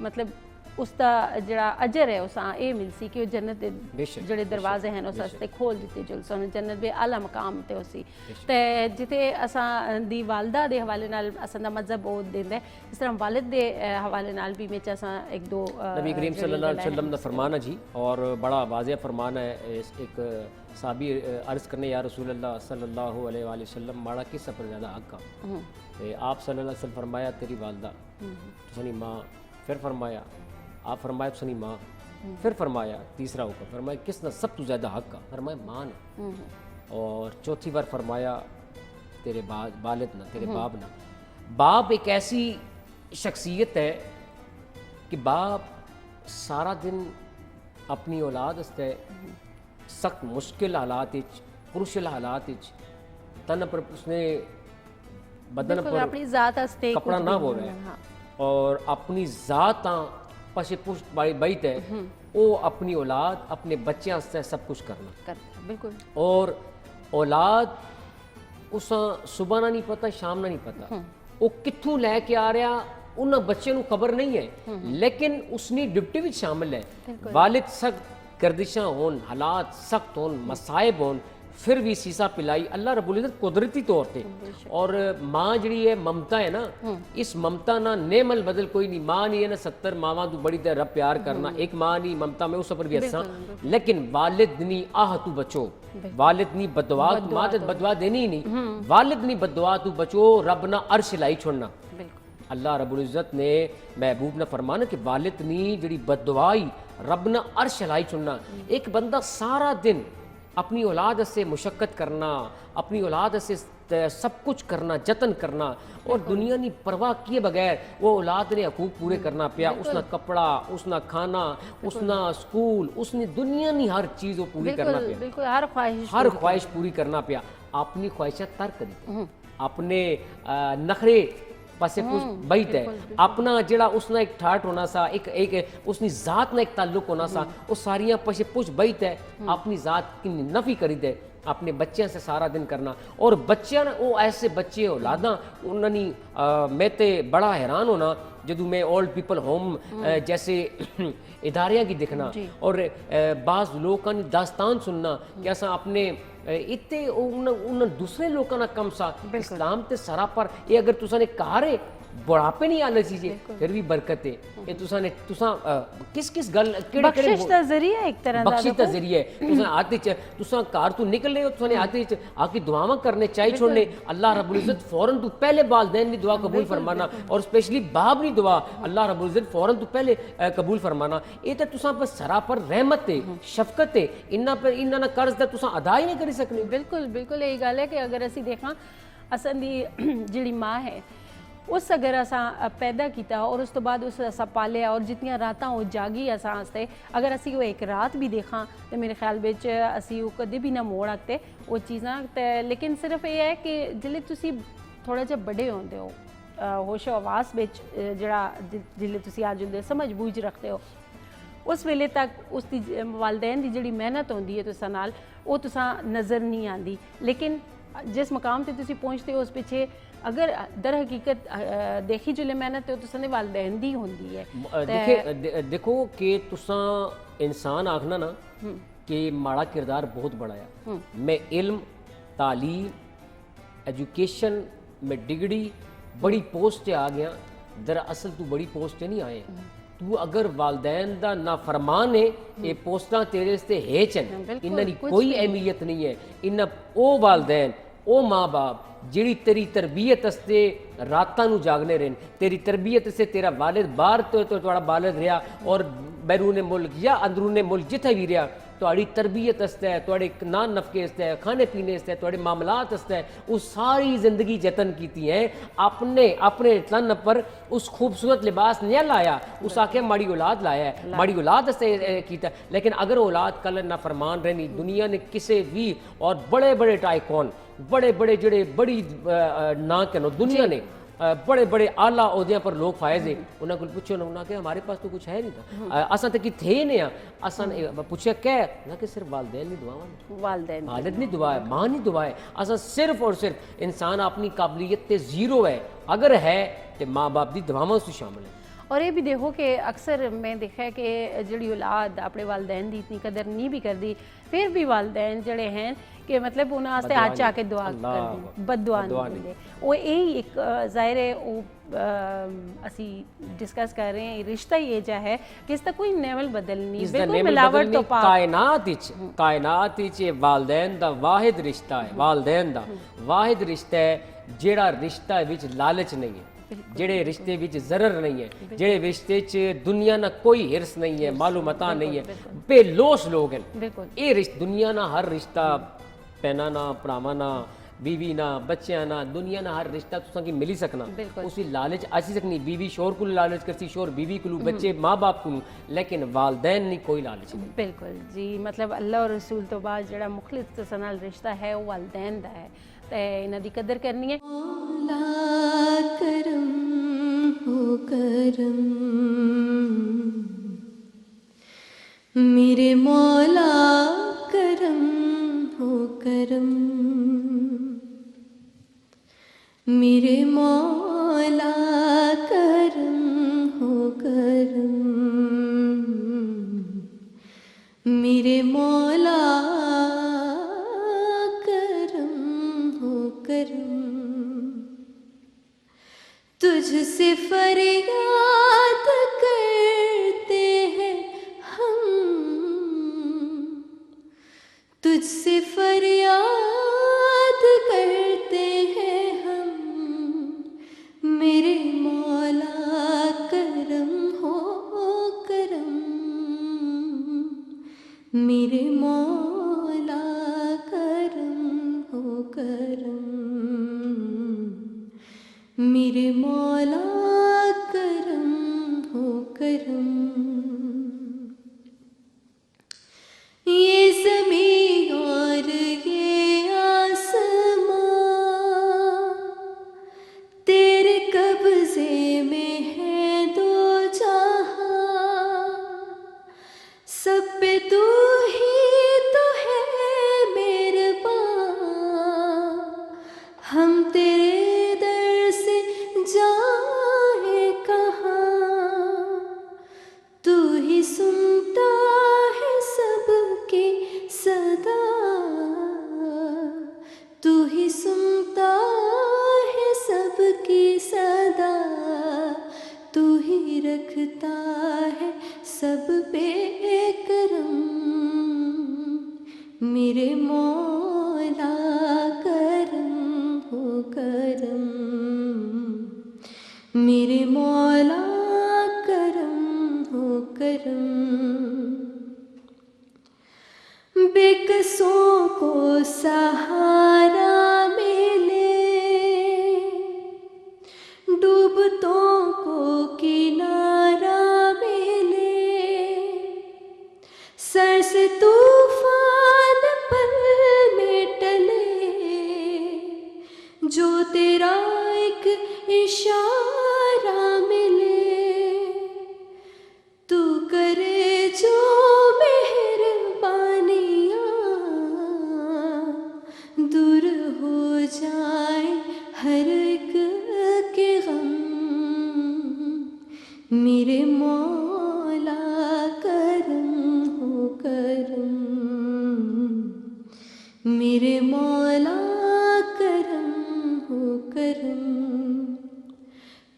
मतलब उसका जिहड़ा अजर है उस ये मिलसी कि जन्नत दे जिहड़े दरवाजे हैं उस वास्ते खोल दिते जो सानू जन्नत दे आला मकाम ते उसी ते जिथे असां दी वालदा दे हवाले नाल असां दा मजहब वो दिंदा है, इस तरह वालिद दे हवाले नाल भी विच असां एक दो नबी करीम सल्लल्लाहु अलैहि वसल्लम का फरमान है जी, और बड़ा वाज़ेह फरमान है। एक साहबी अर्ज़ करने या रसूल अल्लाह सल्लल्लाहु अलैहि वसल्लम माड़ा किस पर ज़्यादा हक का, आप सल्लल्लाहु अलैहि वसल्लम फरमाया तेरी वालदा, तुसानी माँ, फिर फरमाया आप फरमाया तुसानी माँ, फिर फरमाया तीसरा हुक्म फरमाया किस ना सब तो ज़्यादा हक का, फरमाया माँ ना, और चौथी बार फरमाया तेरे वालिद ना, तेरे बाप ना। बाप एक ऐसी शख्सियत है कि बाप सारा दिन अपनी औलाद वास्ते सख्त मुश्किल हालात क्रूशल हालात तन पर उसने बदन पर अपनी जात वास्ते कपड़ा ना हो रहा है और अपनी जात पशे पुष्ट बैत है वो अपनी औलाद अपने बच्चों से सब कुछ करना बिल्कुल, और औलाद उस सुबह ना नहीं पता शाम ना नहीं पता वो कित्थों लैके आ रहा उन्हें बच्चे को खबर नहीं है, लेकिन उसने ड्यूटी भी शामिल है। वालिद सख्त गर्दिशां होन, हालात सख्त होन, मसाइब होन, फिर भी सीसा पिलाई अल्लाह रब्बुल इज़्ज़त कुदरती तौर पे। और माँ जी है ममता है ना, इस ममता ना नेमल बदल कोई नहीं, माँ नहीं है ना 70 मावा तू बड़ी तरह रब प्यार करना, एक माँ नहीं ममता में उस पर भी अच्छा, लेकिन वालिद नहीं आह तू बचो, वालिद नहीं बदवा माँ तो बदवा देनी ही नहीं, वालिद नहीं बदवा तू बचो, रब ना अर्श लाई छोड़ना। अल्लाह रब्बुल इज़्ज़त ने महबूब ने फरमाना कि वालिद नहीं जड़ी बदवाई रब ना अर्श लाई छोड़ना। एक बंदा सारा दिन अपनी औलाद से मुशक्क़त करना, अपनी औलाद से सब कुछ करना, जतन करना, और दुनिया की परवाह किए बगैर वो औलाद ने हकूक पूरे करना पिया, उसना कपड़ा, उसना खाना, उसना स्कूल, उसने दुनिया की हर चीज़ वो पूरी करना पिया, बिल्कुल हर ख्वाहिश पूरी करना पिया। अपनी ख्वाहिशात तर्क दी, अपने नखरे पासे कुछ बैत है, अपना जड़ा उसना एक ठाट होना सा, एक उसनी जात ना एक ताल्लुक होना सा, वो सारियां पशे पुछ बैत है, अपनी जात की नफी करी दे, अपने बच्चों से सारा दिन करना। और बच्चे वो ऐसे बच्चे औलादा उन्होंने मैं तो बड़ा हैरान होना जदों मैं ओल्ड पीपल होम जैसे इदारियां की देखना और बाज़ लोगों की दास्तान सुनना कि असा अपने इतने उन दूसरे लोगों का कम सा इस्लाम ते सरा पर ये अगर तुसा ने कार है बुढ़ापे नहीं आना चाहिए फिर भी बरकत है ये तुसा ने तुसा किस किस गल केड़े बख्शिश दा जरिया एक तरह दा बख्शिश दा जरिया तुसा आते च तुसा कार तू निकल रहे हो तुसा ने आते च आके दुआवां करने चाहिए छोड़ने अल्लाह रब्बुल इज्जत फौरन तू पहले वालिदैन दी दुआ कबूल फरमाना और स्पेशली बाप दी दुआ अल्लाह रब्बुल इज्जत फौरन तू पहले कबूल फरमाना। ये तो तुसा पर सरा पर रहमत है शफकत है इन्ना पर इन्ना ना कर्ज दा तुसा अदा ही नहीं कर सकने। बिल्कुल बिल्कुल यही गल है कि अगर असी देखा असन दी जिहड़ी माँ है उस अगर असा पैदा किया और उस तो बाद उस असा पालिया और जितनियां रातां वो जागी असा आस्ते अगर असी वो एक रात भी देखा तो मेरे ख्याल विच असी वो कदे भी ना मोड़ आते वो चीज़ां ते। लेकिन सिर्फ ये है कि जिल्ले तुसी थोड़ा जिहा बड़े होंदे हो होश हवास विच जिहड़ा जिल्ले तुसी अज हुंदे समझ बूझ रखते हो उस वेले तक उसकी वालदैन की जिहड़ी मेहनत होंदी है तुसां नाल वो तुसां नज़र नहीं आती। लेकिन जिस मकाम ते तुसी पहुँचते हो उस पिछे अगर दर हकीकत देखी जुले मेहनत तो तुसां दे वालिदैन दी होंदी है। देखो कि तुसां इंसान आखना ना कि माड़ा किरदार बहुत बड़ा है। मैं इल्म तालीम एजुकेशन में डिग्री बड़ी पोस्ट आ गया दरअसल तू बड़ी पोस्ट नहीं आए तू अगर वालदैन दा ना फरमान है ये पोस्टां तेरे से है चन इन्हां दी कोई अहमियत नहीं है। इन्हां ओ वालदैन ओ माँ बाप जिहड़ी तेरी तरबियत वास्ते रातां नूं जागने रहन तेरी तरबियत से तेरा वालिद बाहर तो तुहाड़ा वालिद रहा और बैरूने मुल्क या अंदरूने मुल्क जिथे भी रहा تہاڈی تربیت واسطے تہاڈے نان نفقے واسطے کھانے پینے واسطے تہاڈے معاملات واسطے وہ ساری زندگی جتن کیتی ہیں اپنے تن پر اس خوبصورت لباس نہیں لایا اس آکھے ماڑی اولاد لایا ہے ماڑی اولاد واسطے کیتا لیکن اگر اولاد کل نہ فرمان رہنی دنیا نے کسے بھی اور بڑے بڑے ٹائکون بڑے بڑے جڑے بڑی نہ کہنو دنیا نے بڑے بڑے اعلیٰ عہدیاں پر لوگ فائز ہیں انہوں کو پوچھو نا انہوں کہ ہمارے پاس تو کچھ ہے نہیں تھا اساں تے کی تھے نہیں اساں پوچھا کہ نہ کہ صرف والدین نہیں دعا والدین والد نہیں دعا ہے ماں نہیں دعا ہے اساں صرف اور صرف انسان اپنی قابلیت تے زیرو ہے اگر ہے تو ماں باپ دی دعاواں اس شامل ہے اور یہ بھی دیکھو کہ اکثر میں دیکھا ہے کہ جڑی اولاد اپنے والدین دی اتنی قدر نہیں بھی کر دی پھر بھی والدین جڑے ہیں کہ مطلب انہوں واسطے ہاتھ چاہ کے دعا کر دی بد دعا نہیں دے وہ یہی ایک ظاہر ہے وہ اسی ڈسکس کر رہے ہیں رشتہ یہ جا ہے کہ اس کا کوئی نیول بدل نہیں بالکل ملاوٹ تو پاک کائنات وچ والدین دا واحد رشتہ ہے والدین دا واحد رشتہ ہے جیڑا رشتہ وچ لالچ نہیں ہے جڑے رشتے وچ ضرر نہیں ہے جڑے رشتے چ دنیا نہ کوئی ہرس نہیں ہے معلوماتاں نہیں ہے بے لوس لوگ ہیں یہ دنیا نہ ہر رشتہ پینا نہ پراواں نہ بیوی نہ بچیاں نہ دنیا نہ ہر رشتہ تساں کی ملی سکنا اسی لالچ اسی سکنی بیوی شور کو لالچ کرسی شور بیوی کو بچے ماں باپ کو لیکن والدین نہیں کوئی لالچ نہیں بالکل جی مطلب اللہ اور رسول تو بعد جڑا مخلص تو سنال رشتہ ہے وہ والدین دا ہے تے انہاں دی قدر کرنی ہے مولا کرم ہو کرم میرے مولا کرم ہو کرم میرے مولا کرم ہو کرم میرے مولا کرم ہو کرم تجھ سے فریاد کرتے ہیں ہم تجھ سے فریاد کرتے ہیں ہم میرے مولا کرم ہو کرم میرے مولا کرم ہو کرم میرے مولا کرم ہو کرم یہ زمین اور یہ آسمان تیرے قبضے میں ہے دو جہاں سب پہ تو ہی تو ہے مہربان ہم تیرے در سے جائیں کہاں تو ہی سنتا ہے سب کی صدا تو ہی سنتا ہے سب کی صدا تو ہی رکھتا ہے سب پہ کرم میرے مولا کرم ہو کرم میرے مولا کرم ہو کرم بے قصوں کو سہارا ملے ڈوبتوں کو کنارہ ملے سر سے طوفان پل میں ٹلے جو تیرا ایک اشارہ ملے تو کرے جو مہربانیاں دور ہو جائے ہر ایک کے غم میرے مولا کرم ہو کرم میرے مولا کرم ہو کرم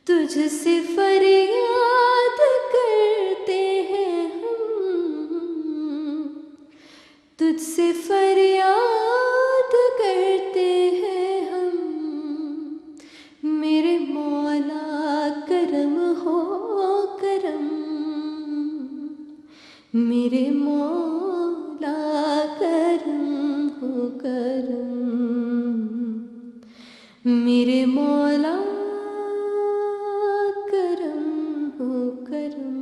تجھ سے فریاد کرتے ہیں ہم تجھ سے فریاد کرتے ہیں ہم میرے مولا کرم ہو کرم میرے مولا मौला करम हो करम।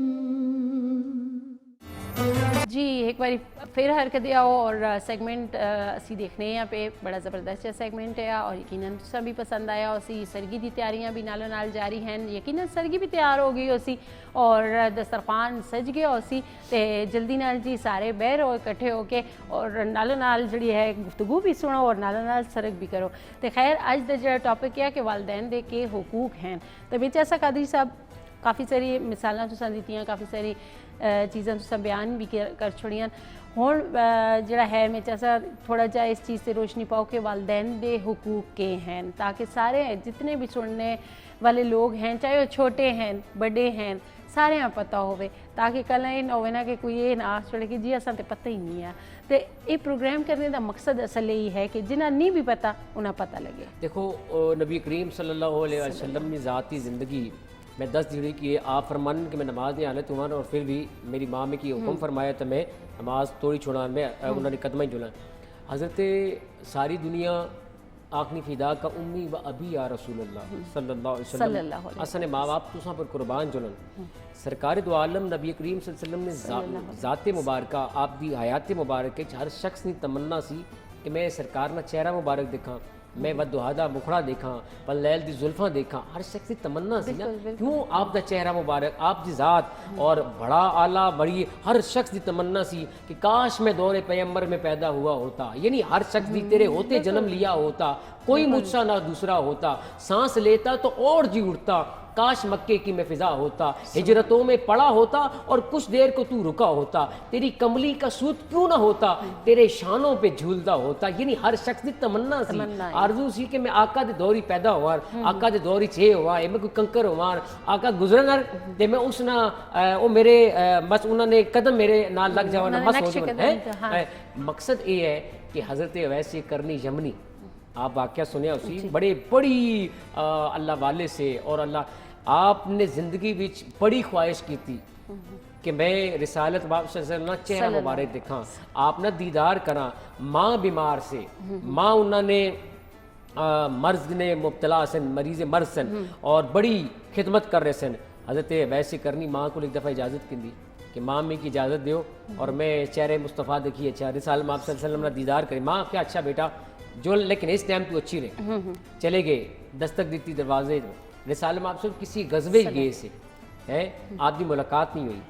जी एक बार फिर हरकत आओ और सैगमेंट असी देखने यहाँ पे बड़ा ज़बरदस्त सैगमेंट है और यकीनन तुसां भी पसंद आया उसी सरगी दी तैयारियां भी नालों नाल जारी हैं। यकीनन सरगी भी तैयार हो गई उसी और दस्तरखान सज गया उसी ते जल्दी नाल जी सारे बह रहो इकट्ठे होके और नालों नाल जी है गुफ्तगू भी सुनो और नालों नाल सरग भी करो। तो खैर अज का जो टॉपिक है कि वालदैन दे के हुकूक हैं। तो बिच ऐसा कादरी साहब काफ़ी सारी मिसालां तुसां दित्तियां, काफ़ी सारी चीज़ां तुसां बयान भी कर छोड़ियां। हुण जिहड़ा है मैं ऐसा थोड़ा जा इस चीज़ से रोशनी पाओ कि वालदैन दे हुकूक के हैं ताकि सारे जितने भी सुनने वाले लोग हैं चाहे वो छोटे हैं बड़े हैं सारे पता होवे ताकि कल ये ना होवे ना कि कोई ये ना आख छोड़े कि जी असां ते पता ही नहीं है। तो ये प्रोग्राम करने का मकसद असल यही है कि जिन्हें नहीं भी पता उन्हें पता लगे। देखो नबी करीम सल्लल्लाहु अलैहि वसल्लम की ज़ाती ज़िंदगी मैं 10 जुड़ी कि आप फरमान कि मैं नमाज नहीं आने तुम्हारा और फिर भी मेरी माँ में की हुक्म फरमाया तो मैं नमाज तोड़ी छोड़ा मैं उन्होंने कदम ही जुड़ा। हज़रत सारी दुनिया आखनी फिदा का उम्मी व अभी या रसूलुल्लाह सल्लल्लाहु अलैहि वसल्लम असने माँ बाप तुसा पर कुर्बान जुलन सरकार दो आलम नबी करीम सल्लल्लाहु अलैहि वसल्लम ने ज़ाते मुबारक आप दी हयात मुबारक हर शख्स की तमन्ना सी कि मैं सरकार ना चेहरा मुबारक देखा मैं वदुहादा मुखड़ा देखा पल लैल दी जुल्फा देखा हर शख्स की तमन्ना सी ना क्यों आप दा चेहरा मुबारक आप दी ज़ात और बड़ा आला बड़ी हर शख्स की तमन्ना सी कि काश मैं दौरे पैगंबर में पैदा हुआ होता यानी हर शख्स दी तेरे होते जन्म लिया होता कोई मुझसा ना दूसरा होता सांस लेता तो और जी उठता काश मक्के की मैं फिजा होता हिजरतों में पड़ा होता और कुछ देर को तू रुका होता तेरी कमली का सूत क्यों ना होता तेरे शानों पे झूलता होता यानी हर शख्स की तमन्ना सी आरज़ू सी कि मैं आका दे दौरी पैदा हुआ आका दे दौरी छे हुआ मैं कोई कंकर हुआ आका गुजरन ते मैं उस ना वो मेरे बस उन्होंने कदम मेरे नाल लग जावा ना बस हो मकसद ये है कि हज़रत वैसे करनी यमनी आप वाक़या सुनिया उसी बड़े बड़ी अल्लाह वाले से और अल्लाह आपने ज़िंदगी विच बड़ी ख्वाहिश की थी कि मैं रिसालत ना चेहरा मुबारक देखा आप ना दीदार करा माँ बीमार से माँ उन्होंने मर्ज ने मुब्तला सन मरीज मर्ज सन और बड़ी खिदमत कर रहे सन हज़रत वैसे करनी माँ को एक दफ़ा इजाज़त की दी कि माँ में की इजाज़त दो और मैं चेहरे मुस्तफ़ा देखिए अच्छा रिसाल माँ सल्लल्लाहु अलैहि दीदार करी माँ क्या अच्छा बेटा जो लेकिन इस टाइम तू अच्छी रहे चले गए दस्तक दी दरवाजे रिसाल माँ किसी गजबे गए से है आपकी मुलाकात नहीं हुई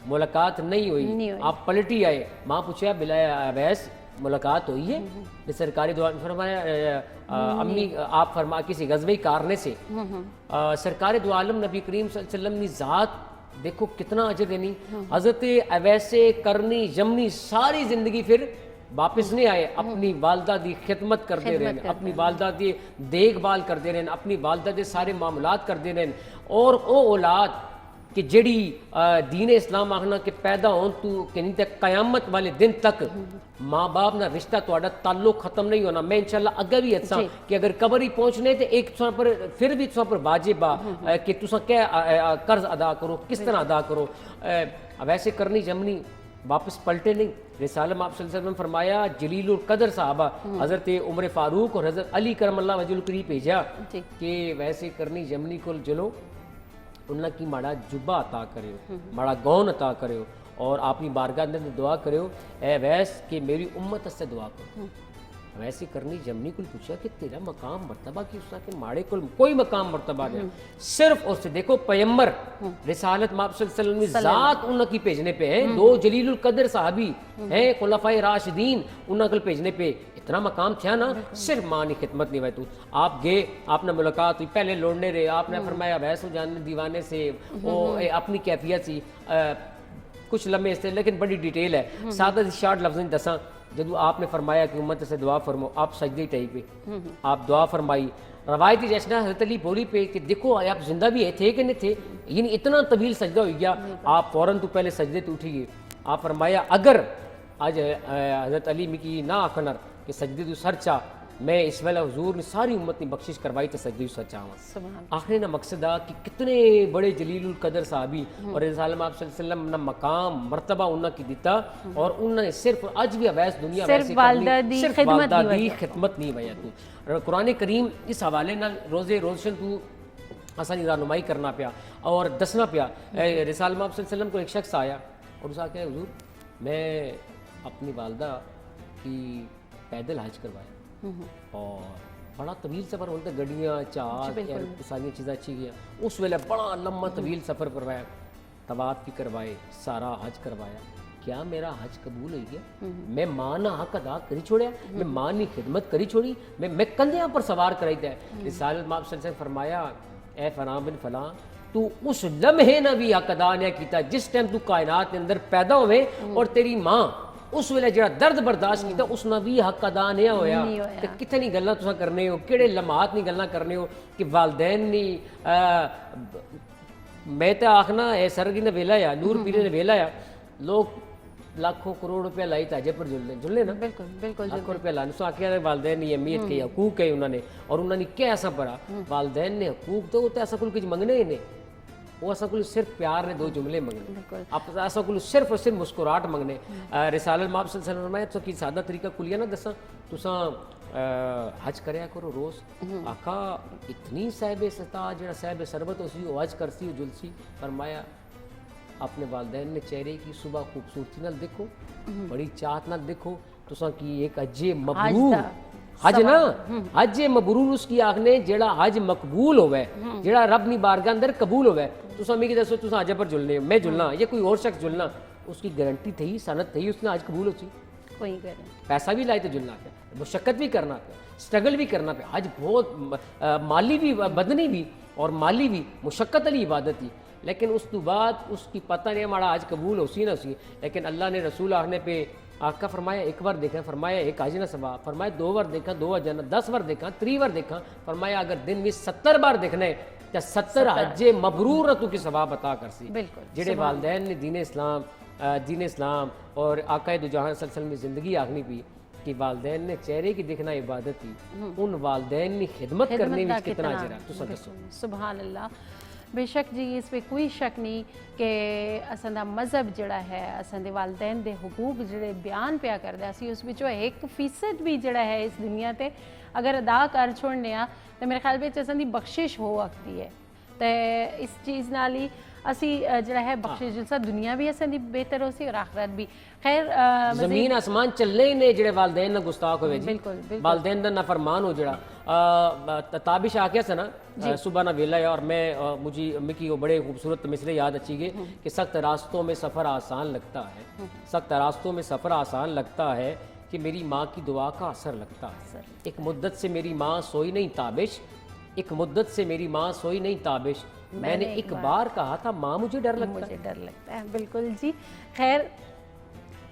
मुलाकात नहीं हुई आप पलटी आए माँ पूछा बिलाया अवैस मुलाकात हुई है सरकारी दुआ फरमाया अम्मी आप फरमा किसी गजबे कारने से सरकारी दो आलम नबी करीम सल्लल्लाहु अलैहि वसल्लम की ज़ात देखो कितना अजर देनी हज़रत अवैसे करनी जमनी सारी ज़िंदगी फिर वापस नहीं आए अपनी वालदा दी खिदमत करते रहे अपनी वालदा दी देखभाल करते रहे अपनी वालदा दे सारे मामलात करते रहे और वो औलाद कि जड़ी दीन इस्लाम आखना कि पैदा होन तू कि नहीं तक क़यामत वाले दिन तक माँ बाप ना रिश्ता थोड़ा ताल्लुक ख़त्म नहीं होना मैं इंशाल्लाह अगर भी अच्छा कि अगर कबर ही पहुँचने तो एक तुसा पर फिर भी तुसा पर वाजिब कि तुसा क्या कर्ज अदा करो किस तरह अदा करो वैसे करनी जमनी वापस पलटे नहीं रिसालम आप सल्लल्लाहु अलैहि वसल्लम फरमाया जलीलुल कदर साहबा हज़रत उमर फारूक और हज़रत अली करमल्लाहु वजहुल करीम भेजा कि वैसे करनी जमनी को जलो उन्ना की माड़ा जुब्बा अता करो माड़ा गौन अता करो और अपनी बारगाह में दुआ करो ए वैस कि मेरी उम्मत से दुआ करो वैसे करनी जमनी को पूछा कि तेरा मकाम मर्तबा की उसका कि माड़े को कोई मकाम मर्तबा नहीं सिर्फ उससे देखो पैगंबर रिसालत माप सल्लल्लाहु अलैहि वसल्लम ज़ात उनकी भेजने पे है दो जलीलुल कदर साहबी हैं खुलफाए राशिदीन उनके भेजने पे इतना मकाम था ना सिर्फ माँ ने खिदमत नहीं हुई तू आप गए आपने मुलाकात हुई पहले लौटने रहे आपने फरमाया वैसे जाने दीवाने से वो अपनी कैफियत सी कुछ लम्हे से लेकिन बड़ी डिटेल है सादा शार्ट लफ्ज़ में दसा जब आपने फरमाया कि उम्मत से दुआ फरमाओ आप सजदे टाई पे आप दुआ फरमाई रवायती जश्न हज़रत अली बोली पे कि देखो आप जिंदा भी थे कि नहीं थे यानी इतना तवील सजदा हो गया आप फ़ौरन तो पहले सजदे तो उठी गए आप फरमाया अगर आज हज़रत अली की ना आखनर कि सजदे तो सर चा میں اس ویلے حضور نے ساری امت نے بخشش کروائی تے سجدے سچا ہوا سبحان آخری نہ مقصد آ کہ کتنے بڑے جلیل القدر صحابی اور رسول اللہ آپ صلی اللہ علیہ وسلم نہ مقام مرتبہ انہاں کی دیتا اور انہوں نے صرف اج بھی اویس دنیا ویسے والدہ دی صرف خدمت والدہ دی دی خدمت نہیں وجہ تو قرآن کریم اس حوالے نال روزے روشن تو آسانی رہنمائی کرنا پیا اور دسنا پیا رسول اللہ آپ صلی اللہ علیہ وسلم کو ایک شخص آیا اور اس آ کے حضور میں اپنی والدہ کی پیدل حج کروایا اور بڑا طویل سفر ہوتا ہے گڈیاں جہاز ساری چیزیں اچھی گیا اس ویلے بڑا لمبا طویل سفر کروایا طواف بھی کروائے سارا حج کروایا کیا میرا حج قبول ہوئی گیا میں ماں نہ حق ادا کری چھوڑیا میں ماں نی خدمت کری چھوڑی میں کندھیاں پر سوار کرائی تے رسالت ماں صلی اللہ علیہ وسلم فرمایا اے فلاں بن فلاں تو اس لمحے نہ بھی حق ادا نہیں کیتا جس ٹائم تو کائنات کے اندر پیدا ہوئے اور تیری ماں اس ویلے جڑا درد برداشت کیتا اس نہ بھی حق ادا نہیں ہویا تے کتنی گلاں تساں کرنے ہو کیڑے لمحات نہیں گلاں کرنے ہو کہ والدین نہیں میں تے آکھنا اے سرگی نے ویلا یا نور پیرے نے ویلا یا لوگ لاکھوں کروڑ روپیہ لائی تاجے پر جلنے نا بالکل بالکل لاکھوں روپیہ لانے سو آکھیا والدین نے اہمیت کی حقوق ہے انہوں نے اور انہوں نے کیا ایسا پڑا والدین نے حقوق تو ایسا کچھ منگنے ہی نہیں وہ ایسا کچھ صرف پیار نے دو جملے منگنے آپ ایسا کچھ صرف اور صرف مسکراہٹ منگنے رسالت ماں صلی اللہ علیہ وسلم فرمایا تو کی سادہ طریقہ کلیا نہ دساں تساں حج کریا کرو روز آقا اتنی صاحب ستا جڑا صاحب سربت اسی وہ حج کرسی وہ جلسی فرمایا اپنے والدین نے چہرے کی صبح خوبصورتی نال دیکھو بڑی چاہت نال دیکھو تساں کی ایک حج مبرور حج نا حج مبرور اس کی آخنے جیڑا حج مقبول ہوئے جیڑا رب نی بارگاہ اندر قبول ہوئے تساں میں کی دسو تساں حج پر جلنے میں جلنا یا کوئی اور شخص جلنا اس کی گارنٹی تھی سند تھی اس نے حج قبول ہو سی کوئی گارنٹی پیسہ بھی لائے تو جلنا پہ مشقت بھی کرنا پہ سٹرگل بھی کرنا پہ حج بہت مالی بھی بدنی بھی اور مالی بھی مشقت والی عبادت تھی لیکن اس تو بعد اس کی پتہ نہیں ہمارا حج قبول ہو سی نہ سی لیکن اللہ نے رسول آخنے پہ آقا فرمایا ایک بار دیکھا فرمایا ایک حج نہ ثواب فرمایا 2 بار دیکھا 2 حج نہ 10 بار دیکھا 3 بار دیکھا فرمایا اگر دن میں 70 بار دیکھنا ہے تو 70 حج مبرور تو کی ثواب عطا کر سی جڑے والدین نے دین اسلام اور آقا دو جہان صلی اللہ علیہ وسلم کی زندگی آخنی پی کہ والدین نے چہرے کی دیکھنا عبادت تھی ان والدین نے خدمت کرنے میں کتنا اجر ہے تساں دسو سبحان اللہ بے شک جی اس پہ کوئی شک نہیں کہ اساں دا مذہب جڑا ہے اساں دے والدین دے حقوق جڑے بیان پیا کردا سی اس وچوں 1% بھی جڑا ہے اس دنیا تے اگر ادا کر چھوڑنے آ تے میرے خیال وچ اساں دی بخشش ہو سکتی ہے تے اس چیز نال ہی اسی جڑا ہے بخشش جلسہ دنیا بھی اساں دی بہتر ہو سی اور آخرت بھی خیر زمین آسمان چلنے ہی نے جڑے والدین نہ گستاخ ہوئے جی والدین دا نافرمان ہو جڑا تابش آکھیا سا نا صبح نہ ویلا ہے اور میں مجھے مکی وہ بڑے خوبصورت مصرے یاد اچھی گئے کہ سخت راستوں میں سفر آسان لگتا ہے سخت راستوں میں سفر آسان لگتا ہے کہ میری ماں کی دعا کا اثر لگتا ہے ایک مدت سے میری ماں سوئی نہیں تابش ایک مدت سے میری ماں سوئی نہیں تابش میں نے ایک بار کہا تھا ماں مجھے ڈر لگتا ہے بالکل جی خیر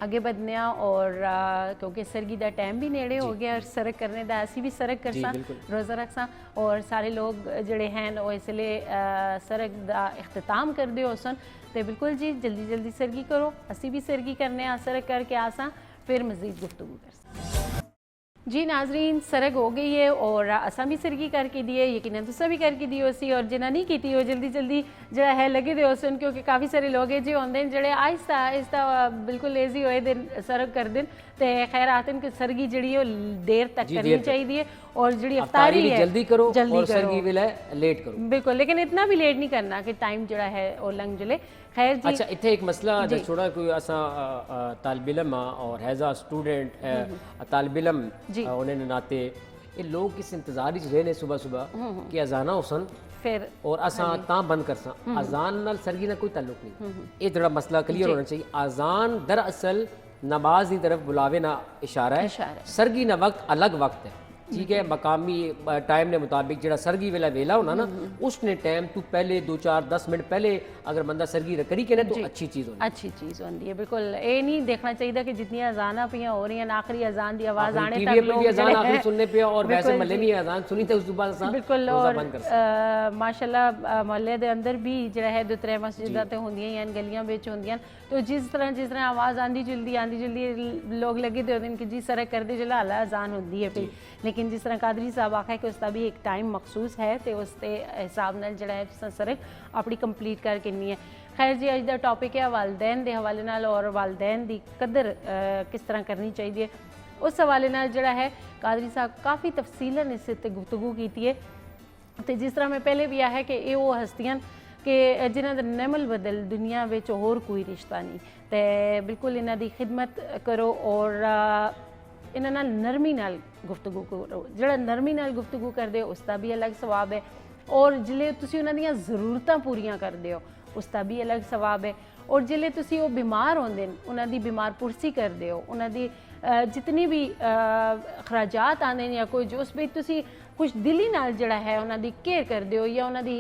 آگے بدنیا اور کیونکہ سرگی دا ٹائم بھی نیڑے ہو گیا اور سرک کرنے دا اسی بھی سرک کرساں روزہ رکھساں اور سارے لوگ جڑے ہیں وہ اس لیے سرک دا اختتام کر دے ہو سن تو بالکل جی جلدی جلدی سرگی کرو اسی بھی سرگی کرنے سرک کر کے آساں پھر مزید گفتگو کرساں جی ناظرین سرگ ہو گئی ہے اور اساں بھی سرگی کر کے دیے یقیناً تساں بھی کر کے دی ہو سی اور جنہ نہیں کیتی ہو جلدی جلدی جڑا ہے لگے دے ہو سن کیونکہ کافی سارے لوگ ہیں جو ہوندے جڑے آہستہ آہستہ بالکل لیزی ہوئے دن سرگ کر دن تے خیر آتن کہ سرگی جڑی ہے دیر تک کرنی چاہیے اور جڑی افطاری ہے جلدی کرو اور سرگی ویلے لیٹ کرو بالکل لیکن اتنا بھی لیٹ نہیں کرنا کہ ٹائم جڑا ہے وہ لنگ جلے خیر جی اچھا اتنے ایک مسئلہ چھوڑا کوئی اساں طالب علم اور ایز اے اسٹوڈنٹ طالب علم انہیں ناتے یہ لوگ کس انتظار ہی رہنے صبح صبح کہ اذانہ ہوسن پھر اور اساں تاں بند کرساں اذان نال سرگی نال کوئی تعلق نہیں یہ تھوڑا مسئلہ کلیئر ہونا چاہیے اذان دراصل نماز کی طرف بلاوے نہ اشارہ ہے سرگی نہ وقت الگ وقت ہے ٹھیک ہے مقامی ٹائم نے مطابق جڑا سرگی ویلا ہونا نا اس نے ٹائم تو پہلے 2-4-10 منٹ پہلے اگر بندہ سرگی کری کے نا تو اچھی چیز ہوندی ہے بالکل یہ نہیں دیکھنا چاہیے کہ جتنی اذاناں پہ ہو رہی ہیں آخری اذان دی آواز آنے تک لوگ بھی اذان آخری سننے پہ اور ویسے محلے میں اذان سنی تے اس کے بعد اساں بالکل اور ماشاءاللہ محلے دے اندر بھی جڑا ہے 2-3 مسجداں تے ہوندیاں ہیں گلیاں وچ ہوندیاں تو جس طرح آواز آندی جلدی لوگ لگے دے ہوندے کہ جی سرک کر دے جلا اذان ہوندی ہے پھر लेकिन जिस तरह कादरी साहब आखा कि उसका भी एक टाइम मखसूस है तो उसके हिसाब नाल जिहड़ा है सरक अपनी कंप्लीट करके नहीं है। खैर जी अज का टॉपिक है वालदैन के हवाले नाल और वालदैन की कदर किस तरह करनी चाहिए उस हवाले नाल जिहड़ा है कादरी साहब काफ़ी तफसीलन इस उत्ते गुफ्तगू की है। तो जिस तरह मैं पहले भी आया कि ये वो हस्तियां कि जिन्हां दा नमल बदल दुनिया विच होर कोई रिश्ता नहीं तो बिल्कुल इन्हां दी खिदमत करो और इन्हां नाल नरमी नाल गुफ्तगू करो। जिहड़ा नरमी नाल गुफ्तगू करदे हो उसका भी अलग सवाब है और जिले तुसीं उन्हां दियां ज़रूरतां पूरियां करदे हो उसका भी अलग सवाब है और जिले तुसीं वो बीमार होंदे न उन्हां दी बीमार पुरसी करदे हो उन्हां दी जितनी भी खराजात आते हैं या कोई जो उस भी तुसी कुछ दिली नाल जड़ा है उन्हां दी केयर करदे हो या उन्हां दी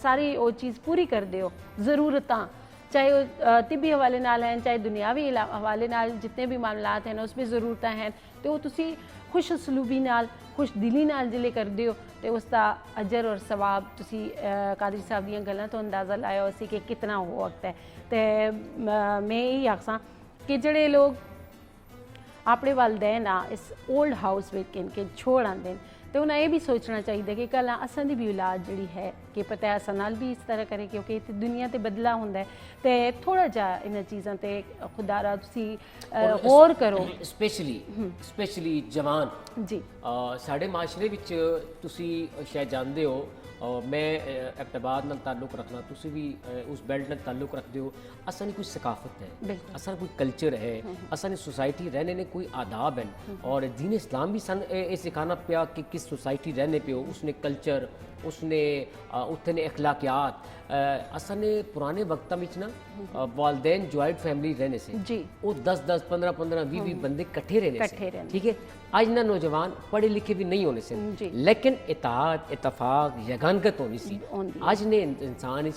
सारी वो चीज़ पूरी करदे हो ज़रूरतां चाहे वो तिब्बी हवाले नाल हैं चाहे दुनियावी हवाले नाल जितने भी मामलात हैं उस पर ज़रूरतां हैं तो तुसी खुश उसलूबी नाल खुश दिली नाल जिले करदे हो तो उसका अजर और सवाब तुसी कादरी साहब दीयां गल्लां तो अंदाज़ा लाया उसी कि कितना हो वक्त है। तो मैं यही आखसां कि जड़े लोग अपने वालदैन आ इस ओल्ड हाउस में किनके छोड़ आते हैं तो उन्हें यह भी सोचना चाहिए कि कल असां दी भी औलाद जी है कि पता है असां नाल भी इस तरह करे क्योंकि इत्थे दुनिया ते बदला होंदा है तो थोड़ा जा इन चीज़ों ते खुदारा तुसी गौर करो स्पेशली जवान जी साढ़े माशरे विच तुसी शायद जानते हो और मैं एबटाबाद नाल ताल्लुक रखना तुसी भी उस बेल्ट नाल ताल्लुक रखते हो असां दी कोई सकाफत है असां कोई कल्चर है असां दी सोसाइटी रहने ने कोई आदाब हैं और दीन इस्लाम भी सन ये सिखाना पिया कि किस सोसाइटी रहने पे हो उसने कल्चर उसने उत्थे ने अखलाकियात असां ने पुराने वक्तां विच ना वालदैन जॉइंट फैमिली रहने से जी वो 10-10 15-15 20 बंदे कट्ठे रहने से ठीक है। आज ना नौजवान पढ़े लिखे भी नहीं होने से लेकिन इताअत इतफाक यगानगत होनी सी आज ने इंसान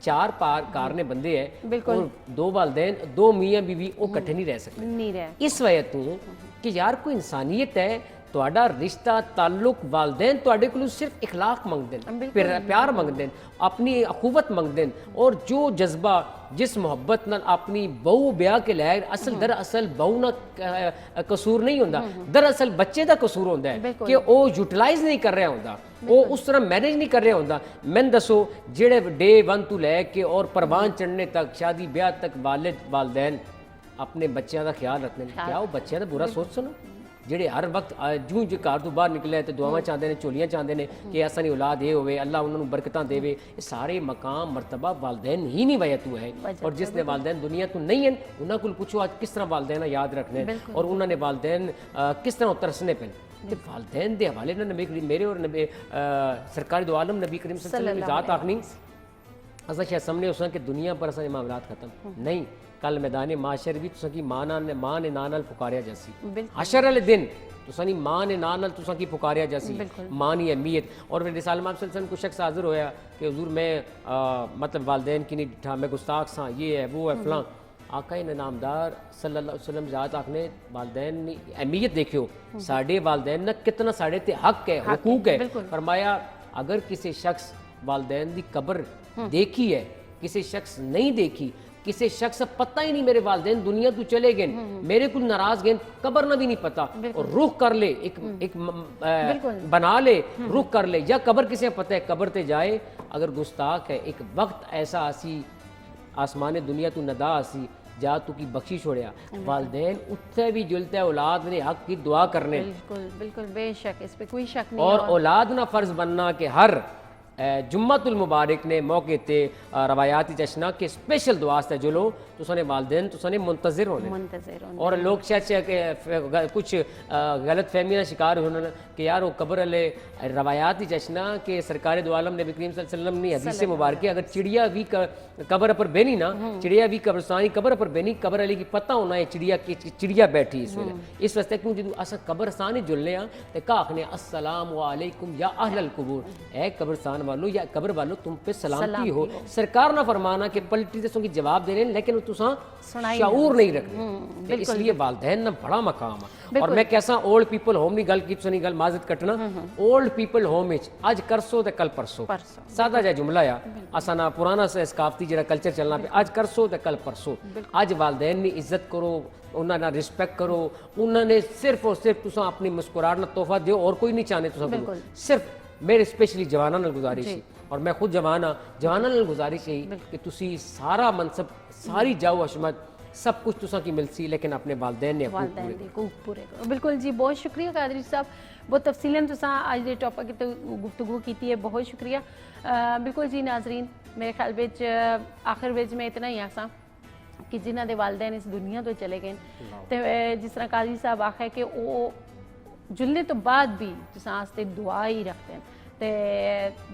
चार कारने बंदे हैं और दो वालदैन दो मियाँ बीवी वो कट्ठे नहीं रह सकते इस वजह तो कि यार कोई इंसानियत है ਤੁਹਾਡਾ रिश्ता ताल्लुक वालदैन ਤੁਹਾਡੇ ਕੋਲੋਂ सिर्फ इखलाक मंगते हैं प्यार मंगते हैं अपनी अखुवत मंगते हैं और जो जज्बा जिस मोहब्बत नाल अपनी बहू ब्याह के लै असल दरअसल बहू ना कसूर नहीं होंदा दरअसल बच्चे का कसूर होंदा है कि वो यूटिलाइज नहीं कर रहा होंदा वो उस तरह मैनेज नहीं कर रहा होंदा। मैंने दसो जेड़े डे 1 तो लैके और परवान चढ़ने तक शादी ब्याह तक वालदैन अपने बच्चों का ख्याल रखते हैं क्या वो बच्चों का बुरा सोच सुनो ਜਿਹੜੇ हर वक्त जूं जो घर तो बाहर निकले तो दुआवां चाहते हैं झोलियां चाहते हैं कि असां दी औलाद ये होवे अल्लाह उन्होंने बरकतां देवे ये सारे मकाम मरतबा वालदैन ही नहीं वजह तो है और जिसने वालदैन दुनिया तो नहीं है उन्होंने को पूछो आज किस तरह वालदैन याद रखने और उन्होंने वालदैन किस तरह तरसने पे तो वालदैन के हवाले ना नबी करीम मेरे और नबी सरकारी दो आलम नबी करीम सल्लल्लाहु अलैहि वसल्लम ज़ात आखनी असां शायद सामने उस कि दुनिया पर असां मामलात खत्म नहीं कल मैदान माशर भी तुसां की मां ने नां नाल पुकारिया जैसी हशर वाले दिन तुसां दी मां ने नां नाल तुसां की पुकारिया जैसी मां दी अहमियत और मेरे सालमा वसल्लम को शख्स हाजिर होया कि हुजूर मैं मतलब वालदैन की नहीं डिठा मैं गुस्ताख सा ये है वो है फलां आका ने नामदार सल्लल्लाहु अलैहि वसल्लम ज़ात आखने वालदैन की अहमियत देखियो साडे वालदैन ना कितना साडे ते हक है हुकूक है फरमाया अगर किसी शख्स वालदैन की कब्र देखी है किसी शख्स नहीं देखी किसी शख्स पता ही नहीं मेरे वालदैन दुनिया तो चले गए मेरे को नाराज गए कब्र ना भी नहीं पता और रुख कर ले एक बना ले रुख कर ले या कब्र किसे पता है कब्र ते जाए अगर गुस्ताख है एक वक्त ऐसा आसी आसमान दुनिया तो नदा आसी जा तू की बख्शी छोड़िया वालदैन उत्थे भी जुलते औलाद ने हक की दुआ करने बिल्कुल बेशक इस पे कोई शक नहीं और औलाद ना फर्ज बनना कि हर जुम्मतुल मुबारक ने मौके ते रवायाती जश्ना के स्पेशल दुआ से जो लोग तुसाने वालदैन तुसाने मुंतज़िर होने और लोग शायद कुछ गलत फहमी का शिकार होने कि यार वो कब्र वाले रवायाती जश्ना के सरकार दो आलम नबी करीम सल्लल्लाहु अलैहि वसल्लम ने हदीस से मुबारक अगर चिड़िया भी कब्र पर बेनी ना चिड़िया भी कब्रस्तानी कब्र पर बेनी कब्र वाले की पता होना है चिड़िया बैठी इस वेले इस वास्ते क्यों जो अस कब्रस्तान ही जुलने तो कहा आखने अस्सलाम वालेकुम या अहलल कुबूर ए कब्रस्तान वालों या कब्र वालों तुम पे सलामती हो सरकार ना फरमाना कि पलटी की जवाब दे रहे हैं लेकिन तुसां सुना ही शऊर नहीं रखते ते इसलिए वालदैन ना बड़ा मकाम है। और मैं कैसा ओल्ड पीपल होम नी गल की तुसां नी गल माजत कटना ओल्ड पीपल होम विच अज करसो ते कल परसो सादा जिहा जुमला आ असां ना पुराना सकाफती जिहड़ा कल्चर चलना पे अज करसो ते कल परसो अज वालदैन दी इज्जत करो उन्हां दा रिस्पेक्ट करो उन्होंने सिर्फ और सिर्फ तुसां अपनी मुस्कुराहट नाल तोहफा दिओ और कोई नहीं चाहने तुसां कोलों सिर्फ मेरे स्पेशली जवानां नाल गुजारिश है और मैं खुद जवान हाँ जवानां नाल गुजारिश है कि तुसी सारा मनसब सारी जाओ अशमत सब कुछ तुसां की मिलसी लेकिन अपने वालदैन ने पूरे करो। बिल्कुल जी बहुत शुक्रिया कादरी साहब बहुत तफसीलन तुसां अज दे टॉपिक ते गुफ्तगू की है बहुत शुक्रिया। बिल्कुल जी नाजरीन मेरे ख्याल विच आखिर विच मैं इतना ही आसां कि जिन्हां दे वालदैन इस दुनिया तो चले गए ते जिस तरह कादरी साहब आखे कि वो जुलने तो बाद भी तुसां आस्ते दुआ ही रखते हैं ते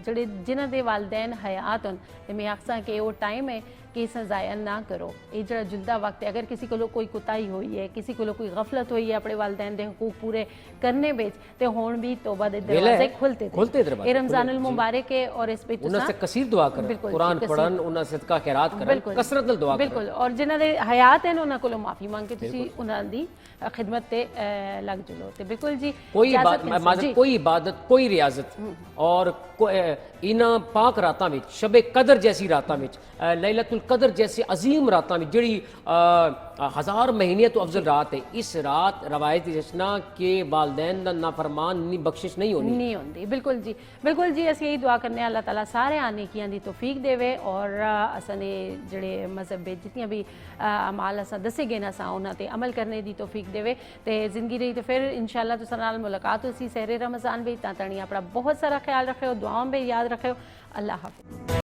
जेह्ड़े जिन्हां दे वालदैन हयात होन ते मैं आखसां कि वो टाइम है कि इस ज़ाया ना करो ये जरा जुलदा वक्त है अगर किसी को कोई कुताही हुई है किसी को कोई गफलत हुई है अपने वालदैन दे हकूक पूरे करने विच ते हुण भी तौबा दे दरवाजे खुलते थे ये रमजानुल मुबारक है और इस पे उन्हां से कसीर दुआ करो कुरान पढ़न उन्हां सदका खैरात करन कसरत नाल दुआ करो बिल्कुल और जिन्हां दे हयात हैं उन्हां कोलों माफी मांग के तुसी उन्हां दी खिदमत ते लग जुलो ते बिल्कुल जी कोई इबादत कोई रियाजत और इन्हां पाक रातां विच शबे कदर जैसी रातां विच लैलतुल कदर जैसे अजीम रातां विच जिहड़ी हजार महीने तो अफजल रात है इस रात रवायत जश्ना के वालदैन दा नाफरमान नी बख्शिश नहीं होनी बिल्कुल जी असीं यही दुआ करने अल्लाह ताला सारे आने की दी तौफीक देवे और असाने जेड़े मजहब विच जितनियां भी अमाल असां दसे गए असां उन्हां ते अमल करने दी तौफीक देवे ते जिंदगी रही तो फिर इंशाअल्लाह तुसां नाल मुलाकात होसी सहरे रमज़ान भी तां तणी अपना बहुत सारा ख्याल रखियो दुआओं में याद रखियो अल्लाह हाफ़िज़।